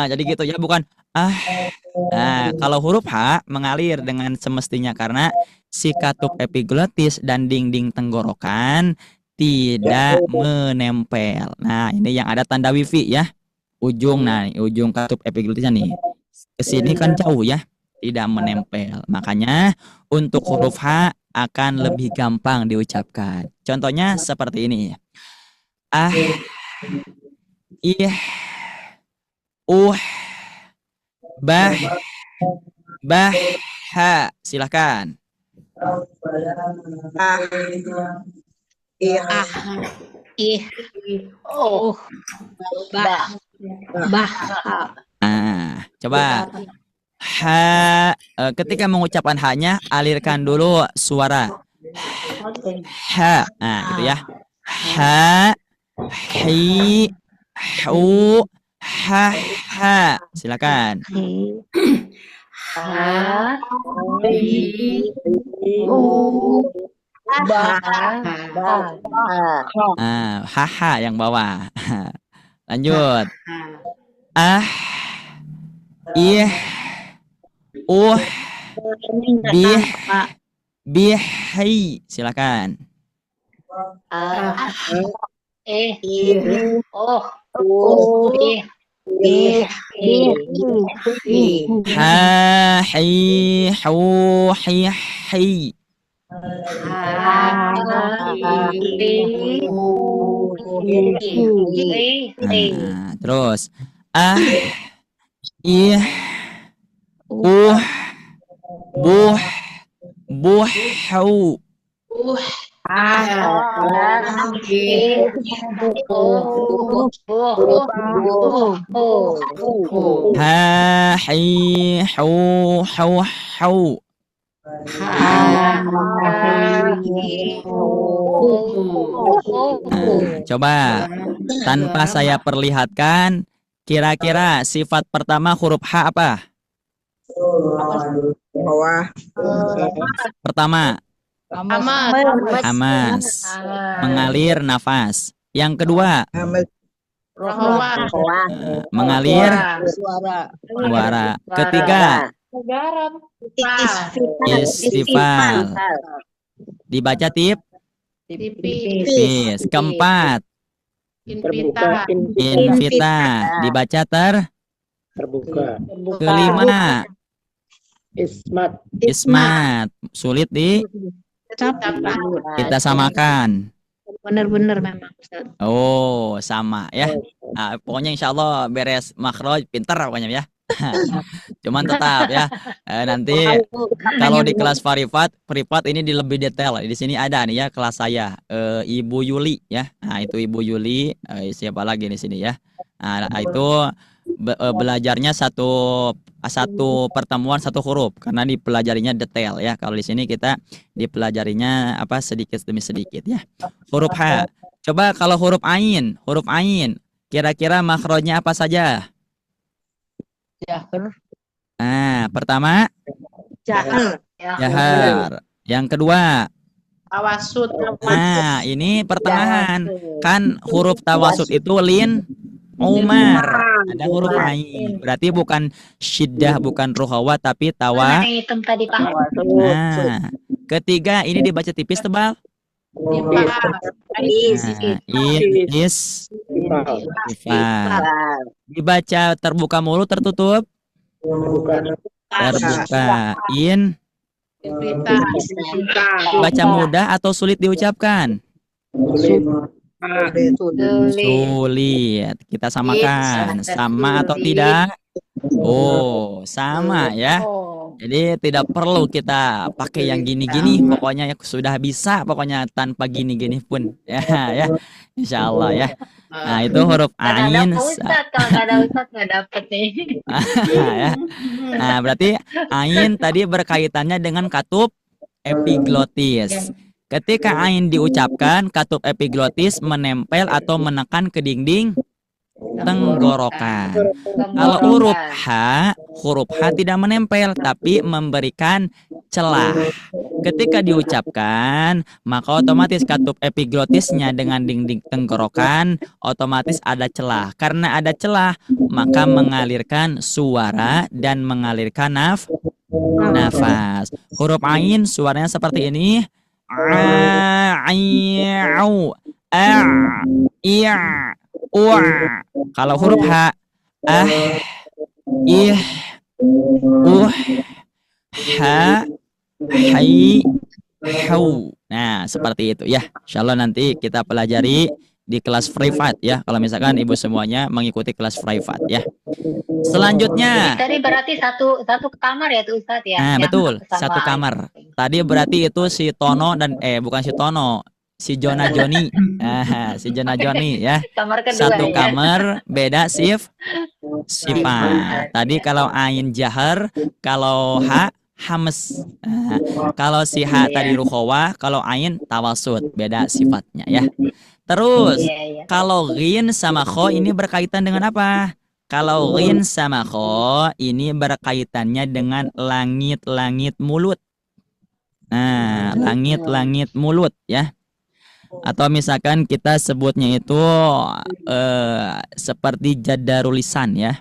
jadi gitu ya, bukan Nah, kalau huruf H mengalir dengan semestinya karena si katup epiglotis dan dinding tenggorokan tidak menempel. Nah, ini yang ada tanda wifi ya. Ujung katup epiglotisnya nih. Kesini kan jauh ya, tidak menempel. Makanya untuk huruf H akan lebih gampang diucapkan. Contohnya seperti ini. Ha. Silahkan. Coba ketika mengucapkan hanya alirkan dulu suara ha. Nah, gitu ya. Ha, hi, hu, ha. Silakan. Ha, hi, hu, Haha yang bawah. Lanjut. Bih, silakan. Ha, hi, hu, hi. Terus ih, buh, buhau. Ha, hi, hu, hau, hau. Coba tanpa saya perlihatkan, kira-kira sifat pertama huruf H apa? Pertama, hamas, mengalir nafas. Yang kedua, mengalir suara. Ketiga, istifal, dibaca tipis. Keempat, invita, dibaca Terbuka. kelima, ismat, sulit kita samakan. Benar-benar memang Ustaz. Oh, sama ya. Nah, pokoknya insya Allah beres makhraj pinter pokoknya ya. Cuman tetap ya, nanti kalau di kelas privat ini di lebih detail. Di sini ada nih ya kelas saya, Ibu Yuli ya. Nah, itu Ibu Yuli, siapa lagi di sini ya. Nah, itu belajarnya satu pertemuan satu huruf karena dipelajarinya detail ya. Kalau di sini kita dipelajarinya apa sedikit demi sedikit ya. Huruf H. Coba kalau huruf ain, kira-kira makhrajnya apa saja? Nah, pertama jahar. Yang kedua Tawasud. nah, ini pertengahan. Kan huruf tawasud itu lin Umar. Ada huruf ain. Berarti bukan syiddah, bukan ruhawa, tapi tawa. Yang hitam tadi Pak. Nah, ketiga ini dibaca tipis tebal. Nah, ifal. Dibaca terbuka mulut tertutup. Terbuka. Baca mudah atau sulit diucapkan? Sulit. Kita samakan. Sama atau tidak? Oh, sama ya. Jadi tidak perlu kita pakai yang gini-gini. Pokoknya ya sudah bisa. Pokoknya tanpa gini-gini pun. Ya, insya Allah ya. Nah, itu huruf ain. Kalau nggak ada Ustaz nggak dapet nih. Ya. Nah, berarti ain tadi berkaitannya dengan katup epiglotis. Ketika ain diucapkan, katup epiglotis menempel atau menekan ke dinding tenggorokan. Kalau huruf H tidak menempel tapi memberikan celah. Ketika diucapkan, maka otomatis katup epiglotisnya dengan dinding tenggorokan otomatis ada celah. Karena ada celah, maka mengalirkan suara dan mengalirkan nafas. Huruf ain suaranya seperti ini. Kalau huruf H, ha, hai, hau. Nah, seperti itu ya. Insyaallah nanti kita pelajari di kelas privat ya. Kalau misalkan ibu semuanya mengikuti kelas privat ya. Selanjutnya. Tadi berarti satu kamar ya tuh Ustaz ya. Nah, Yang betul, sama satu kamar. Tadi berarti itu si Tono dan bukan si Tono, si Jona Joni. Si Jona Joni ya. Kamar kedua Satu ya. kamar beda sifat. Tadi kalau ain jahar, kalau H hames. Kalau si H tadi rukhawah, kalau ain tawasud, beda sifatnya ya. Terus kalau ghin sama kho ini berkaitan dengan apa? Kalau ghin sama kho ini berkaitannya dengan langit-langit mulut. Nah, langit-langit mulut ya. Atau misalkan kita sebutnya itu seperti jadarul lisan ya.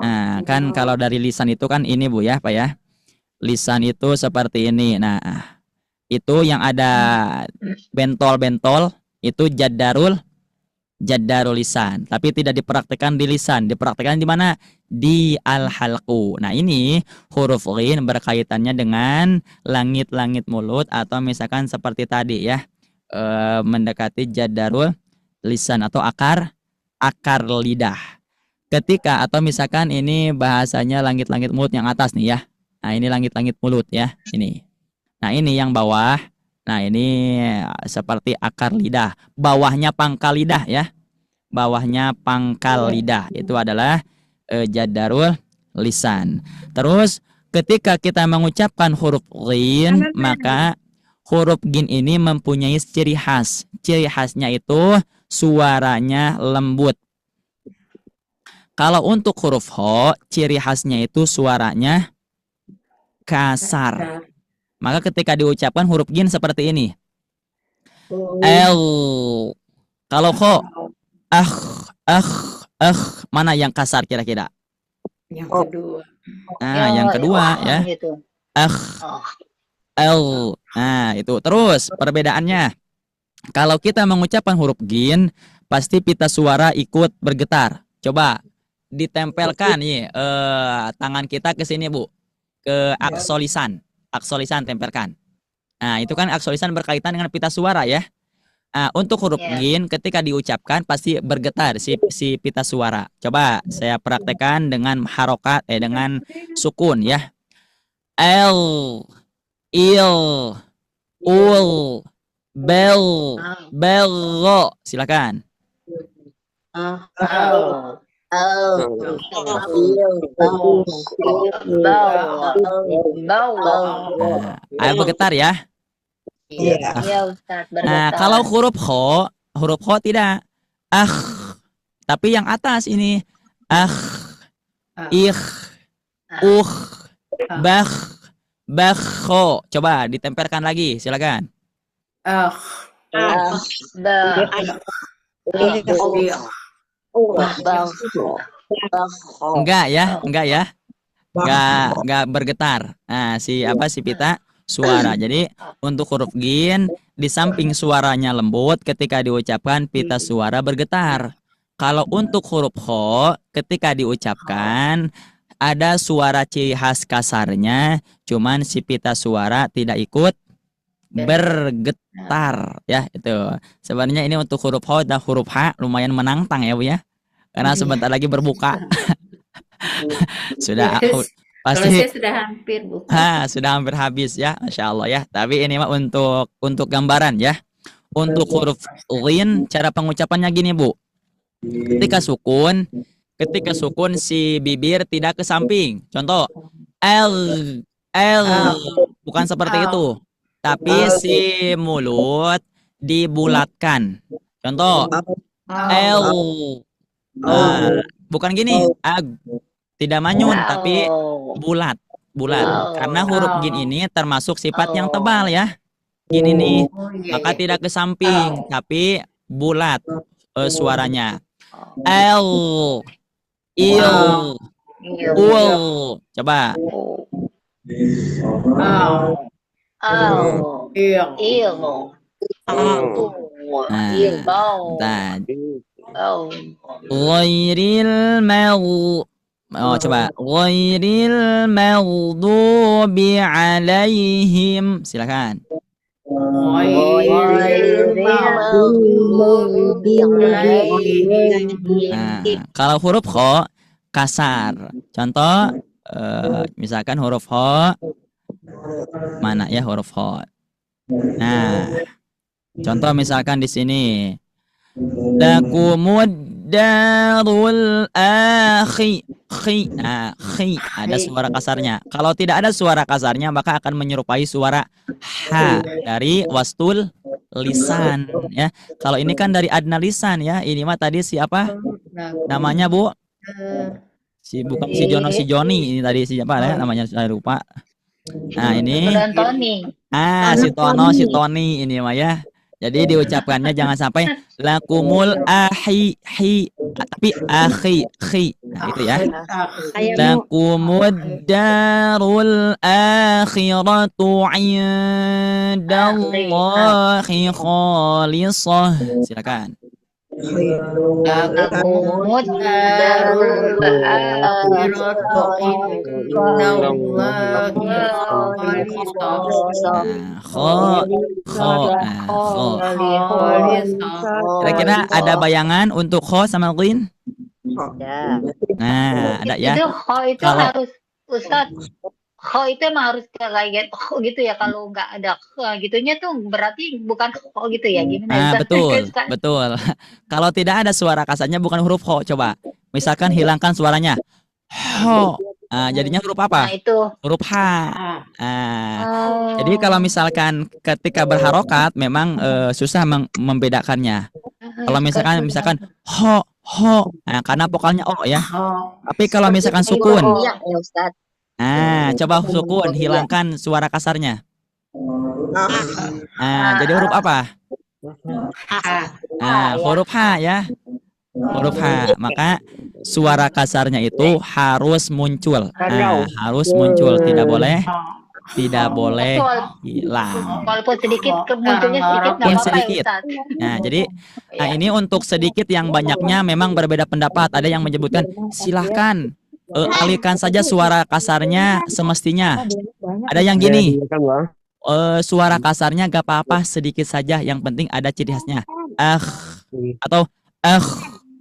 Nah, kan kalau dari lisan itu kan ini Bu ya, Pak ya. Lisan itu seperti ini. Nah, itu yang ada bentol-bentol itu jadarul lisan, tapi tidak dipraktikkan di lisan, dipraktikkan di mana? Di al-halqu. Nah, ini huruf ghin berkaitannya dengan langit-langit mulut atau misalkan seperti tadi ya, mendekati jadarul lisan atau akar lidah. ketika atau misalkan ini bahasanya langit-langit mulut yang atas nih ya. Nah, ini langit-langit mulut ya, ini. Nah, ini yang bawah. Nah, ini seperti akar lidah, bawahnya pangkal lidah ya. Bawahnya pangkal lidah itu adalah jadarul lisan. Terus ketika kita mengucapkan huruf ghin, maka huruf ghin ini mempunyai ciri khas. Ciri khasnya itu suaranya lembut. Kalau untuk huruf ho, ciri khasnya itu suaranya kasar. Maka ketika diucapkan huruf ghin seperti ini. L. Kalau ho, mana yang kasar kira-kira? Yang kedua. Nah, yang kedua ya. L. Nah, itu. Terus perbedaannya. Kalau kita mengucapkan huruf ghin, pasti pita suara ikut bergetar. Coba ditempelkan nih tangan kita ke sini, Bu. Ke aksolisan. Aksolisan tempelkan. Nah, itu kan aksolisan berkaitan dengan pita suara ya. Nah, untuk huruf ghin ketika diucapkan pasti bergetar si pita suara. Coba saya praktekkan dengan harokat dengan sukun ya. L, il, ul, bel, bello. Silakan. Ayo bergetar ya. Iya, Ustaz. Nah, kalau huruf ho tidak. Tapi yang atas ini ikh, bakho. Coba ditempelkan lagi, silakan. Enggak ya. Enggak bergetar. Nah, si pita suara. Jadi untuk huruf ghin di samping suaranya lembut, ketika diucapkan pita suara bergetar. Kalau untuk huruf ho ketika diucapkan ada suara ciri khas kasarnya, cuman si pita suara tidak ikut bergetar ya itu. Sebenarnya ini untuk huruf ho dan huruf h lumayan menantang ya Bu ya. Karena sebentar lagi berbuka. Sudah pasti Kalau saya sudah hampir, Bu. Sudah hampir habis ya, Masya Allah ya. Tapi ini mah untuk gambaran ya. Untuk huruf ghin cara pengucapannya gini Bu. Ketika sukun si bibir tidak ke samping. Contoh L bukan seperti itu. Tapi si mulut dibulatkan. Contoh L. Bukan gini, tidak manyun tapi bulat. Karena huruf ghin ini termasuk sifat yang tebal ya. Gini nih, maka tidak ke samping tapi bulat suaranya. L, il, ul. Coba. Ghairil coba. Ghairil maghdubi alaihim. Silakan. Kalau huruf kho kasar. Contoh misalkan huruf kho mana ya huruf kho. Nah, contoh misalkan di sini lakumud darul akhi. Ada suara kasarnya. Kalau tidak ada suara kasarnya maka akan menyerupai suara ha dari wastul lisan ya. Kalau ini kan dari adna lisan ya. Ini mah tadi siapa namanya Bu? Bukan si Jono si Joni, ini tadi siapa ya namanya saya lupa. Nah, ini si Tono si Toni ini mah ya. Jadi diucapkannya jangan sampai lakumul tapi khi. Nah, itu ya. Lakumud darul akhiratu indallahi khalisah. Silakan. Lakumud darul akhiratu indallahi khalisah. Kira-kira ada bayangan untuk kho sama ghin? Nah, ada ya. Itu kho itu Kalau harus Ustaz, kho itu emang harus kayak kho gitu ya. Kalau nggak ada kho gitunya tuh berarti bukan kho gitu ya. Gimana ya, Ustaz? betul, Ustaz? betul. Kalau tidak ada suara kasarnya bukan huruf ho, coba. Misalkan hilangkan suaranya. Ho. Jadinya huruf Nah apa? itu. Huruf H. Jadi kalau misalkan ketika berharokat memang susah membedakannya. Kalau misalkan ho, karena vokalnya o ya. Tapi kalau misalkan sukun, Iya, ya Ustaz. coba sukun, hilangkan suara kasarnya. Jadi huruf apa? Huruf H ya. Huruf H. Maka suara kasarnya itu harus muncul. Harus muncul, tidak boleh hilang. Walaupun sedikit munculnya sedikit nggak Pun apa-apa ya sedikit. Ustaz. Nah, jadi ini untuk sedikit yang banyaknya memang berbeda pendapat. Ada yang menyebutkan silahkan alihkan saja suara kasarnya semestinya. Ada yang gini, suara kasarnya gak apa-apa sedikit saja, yang penting ada ciri khasnya. Atau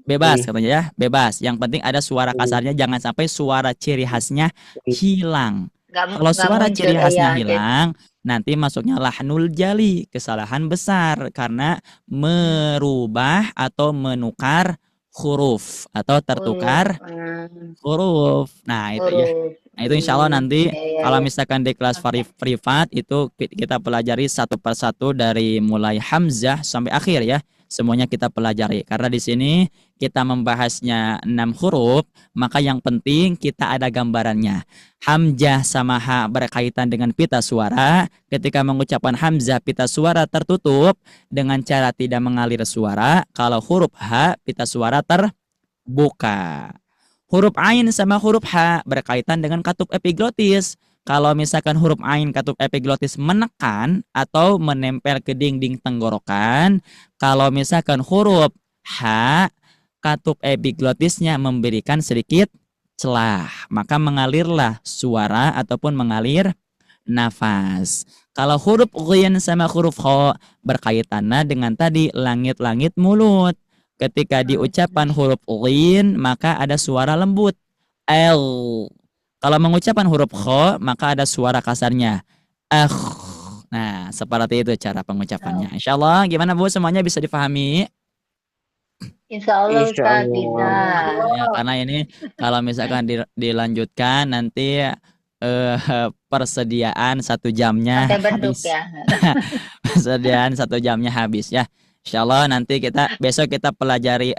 bebas katanya ya, bebas. Yang penting ada suara kasarnya, jangan sampai suara ciri khasnya hilang. Kalau suara muncul, ciri khasnya iya. hilang, nanti masuknya lahnul jali, kesalahan besar karena merubah atau menukar huruf atau tertukar huruf. Nah, itu ya. Nah, itu insya Allah nanti kalau misalkan di kelas privat itu kita pelajari satu persatu dari mulai hamzah sampai akhir ya. Semuanya kita pelajari karena di sini kita membahasnya 6 huruf, maka yang penting kita ada gambarannya. Hamzah sama ha berkaitan dengan pita suara. Ketika mengucapkan hamzah, pita suara tertutup dengan cara tidak mengalir suara. Kalau huruf ha, pita suara terbuka. Huruf ain sama huruf ha berkaitan dengan katup epiglotis. Kalau misalkan huruf ain katup epiglotis menekan atau menempel ke dinding tenggorokan, kalau misalkan huruf ha katup epiglotisnya memberikan sedikit celah, maka mengalirlah suara ataupun mengalir nafas. Kalau huruf ghin sama huruf kho berkaitannya dengan tadi langit-langit mulut. Ketika diucapkan huruf ghin maka ada suara lembut. Kalau mengucapkan huruf kho maka ada suara kasarnya. Nah, seperti itu cara pengucapannya. Insyaallah gimana Bu, semuanya bisa difahami? Insya Allah Ustaz bisa. Ya, karena ini kalau misalkan dilanjutkan nanti persediaan 1 jamnya Sampai berduk habis. ya. Persediaan 1 jamnya habis ya. Insyaallah nanti besok kita pelajari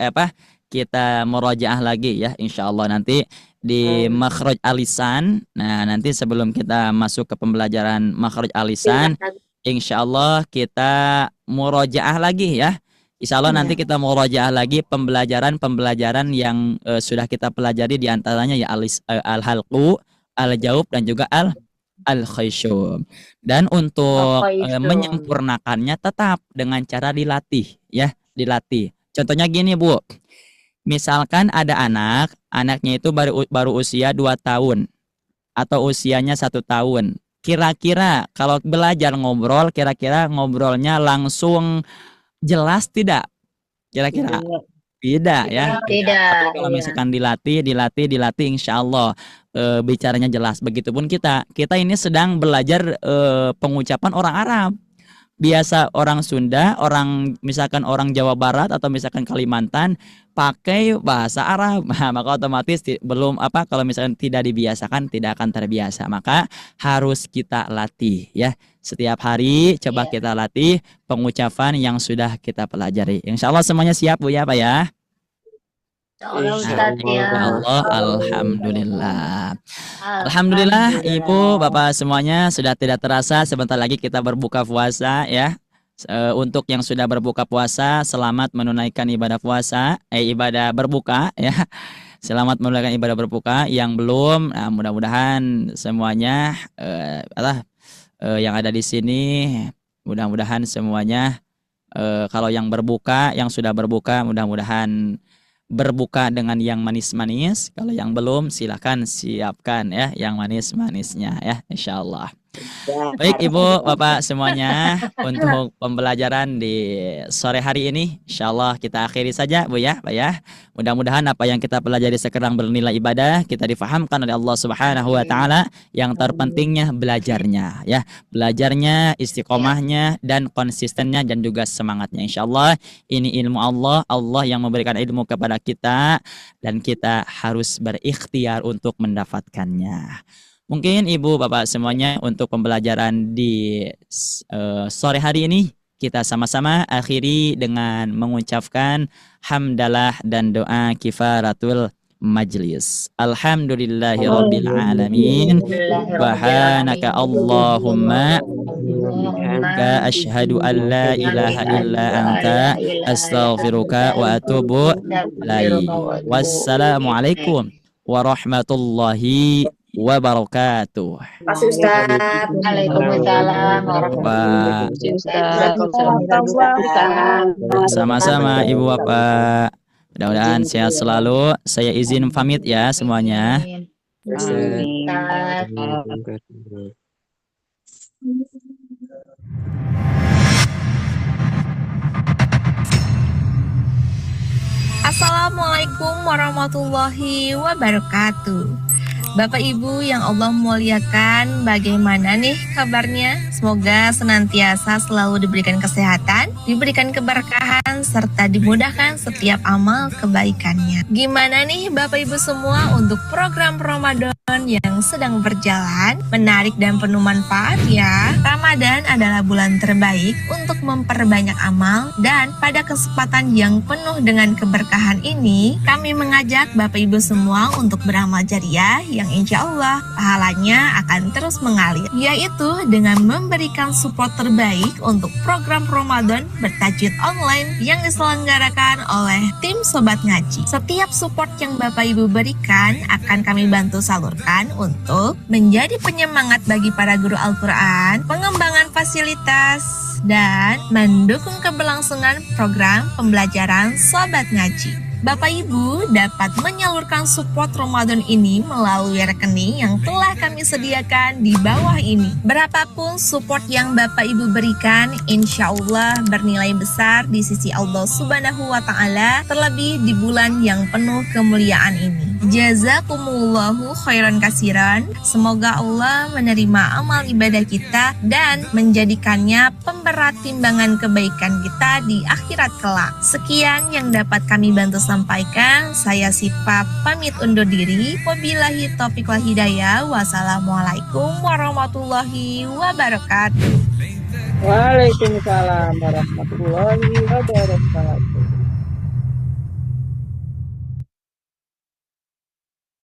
kita murojaah lagi ya. Insyaallah nanti di makhraj alisan. Nah, nanti sebelum kita masuk ke pembelajaran makhraj alisan, insyaallah kita murojaah lagi ya. Insyaallah nanti kita murojaah lagi pembelajaran yang sudah kita pelajari, di antaranya ya al-halqu, al-jaub dan juga al-khayshum. Dan untuk menyempurnakannya tetap dengan cara dilatih ya, dilatih. Contohnya gini Bu. Misalkan ada anaknya itu baru usia 2 tahun atau usianya 1 tahun. Kira-kira kalau belajar ngobrol, kira-kira ngobrolnya langsung jelas tidak? Kira-kira tidak ya. Tidak. Tapi kalau misalkan dilatih, insya Allah bicaranya jelas. Begitupun kita ini sedang belajar pengucapan orang Arab. Biasa orang Sunda, misalkan orang Jawa Barat atau misalkan Kalimantan pakai bahasa Arab, maka otomatis kalau misalkan tidak dibiasakan tidak akan terbiasa. Maka harus kita latih ya. Setiap hari coba kita latih pengucapan yang sudah kita pelajari. Insya Allah semuanya siap Bu ya Pak ya. Allah, alhamdulillah. Alhamdulillah Ibu, Bapak semuanya sudah tidak terasa sebentar lagi kita berbuka puasa ya. Untuk yang sudah berbuka puasa, selamat menunaikan ibadah puasa, ibadah berbuka ya. Selamat menunaikan ibadah berbuka. Yang belum, mudah-mudahan semuanya yang ada di sini, mudah-mudahan semuanya kalau yang berbuka, yang sudah berbuka, mudah-mudahan berbuka dengan yang manis-manis. Kalau yang belum silahkan siapkan ya yang manis-manisnya ya, insyaallah. Baik Ibu, Bapak semuanya, untuk pembelajaran di sore hari ini, insya Allah kita akhiri saja Bu ya, Pak ya. Mudah-mudahan apa yang kita pelajari sekarang bernilai ibadah, kita difahamkan oleh Allah Subhanahu wa taala. Yang terpentingnya belajarnya ya. Belajarnya, istiqomahnya dan konsistennya dan juga semangatnya. Insya Allah ini ilmu Allah, Allah yang memberikan ilmu kepada kita dan kita harus berikhtiar untuk mendapatkannya. Mungkin Ibu Bapak semuanya untuk pembelajaran di sore hari ini kita sama-sama akhiri dengan mengucapkan hamdalah dan doa kifaratul majlis. Alhamdulillahirabbil alamin. Subhanaka Allahumma ka asyhadu an la ilaha illa anta astaghfiruka wa atubu ilaik. Wassalamualaikum warahmatullahi wabarakatuh. Mas Ustaz. Waalaikumsalam warahmatullahi wabarakatuh. Sama-sama Ibu Bapak. Mudah-mudahan sehat selalu. Saya izin pamit ya semuanya. Assalamualaikum warahmatullahi wabarakatuh. Bapak Ibu yang Allah muliakan, bagaimana nih kabarnya? Semoga senantiasa selalu diberikan kesehatan, diberikan keberkahan, serta dimudahkan setiap amal kebaikannya. Gimana nih Bapak Ibu semua untuk program Ramadan yang sedang berjalan? Menarik dan penuh manfaat ya. Ramadan adalah bulan terbaik untuk memperbanyak amal, dan pada kesempatan yang penuh dengan keberkahan ini, kami mengajak Bapak Ibu semua untuk beramal jariah yang insya Allah pahalanya akan terus mengalir, yaitu dengan memberikan support terbaik untuk program Ramadan bertajwid online yang diselenggarakan oleh tim Sobat Ngaji. Setiap support yang Bapak Ibu berikan akan kami bantu salurkan untuk menjadi penyemangat bagi para guru Al-Quran, pengembangan fasilitas, dan mendukung keberlangsungan program pembelajaran Sobat Ngaji. Bapak Ibu dapat menyalurkan support Ramadan ini melalui rekening yang telah kami sediakan di bawah ini. Berapapun support yang Bapak Ibu berikan, insya Allah bernilai besar di sisi Allah Subhanahu wa Ta'ala, terlebih di bulan yang penuh kemuliaan ini. Jazakumullahu khairan kasiran. Semoga Allah menerima amal ibadah kita dan menjadikannya pemberat timbangan kebaikan kita di akhirat kelak. Sekian yang dapat kami bantu sampaikan. Saya Sipa pamit undur diri. Wabillahi taufiq wal hidayah. Wassalamualaikum warahmatullahi wabarakatuh. Waalaikumsalam warahmatullahi wabarakatuh.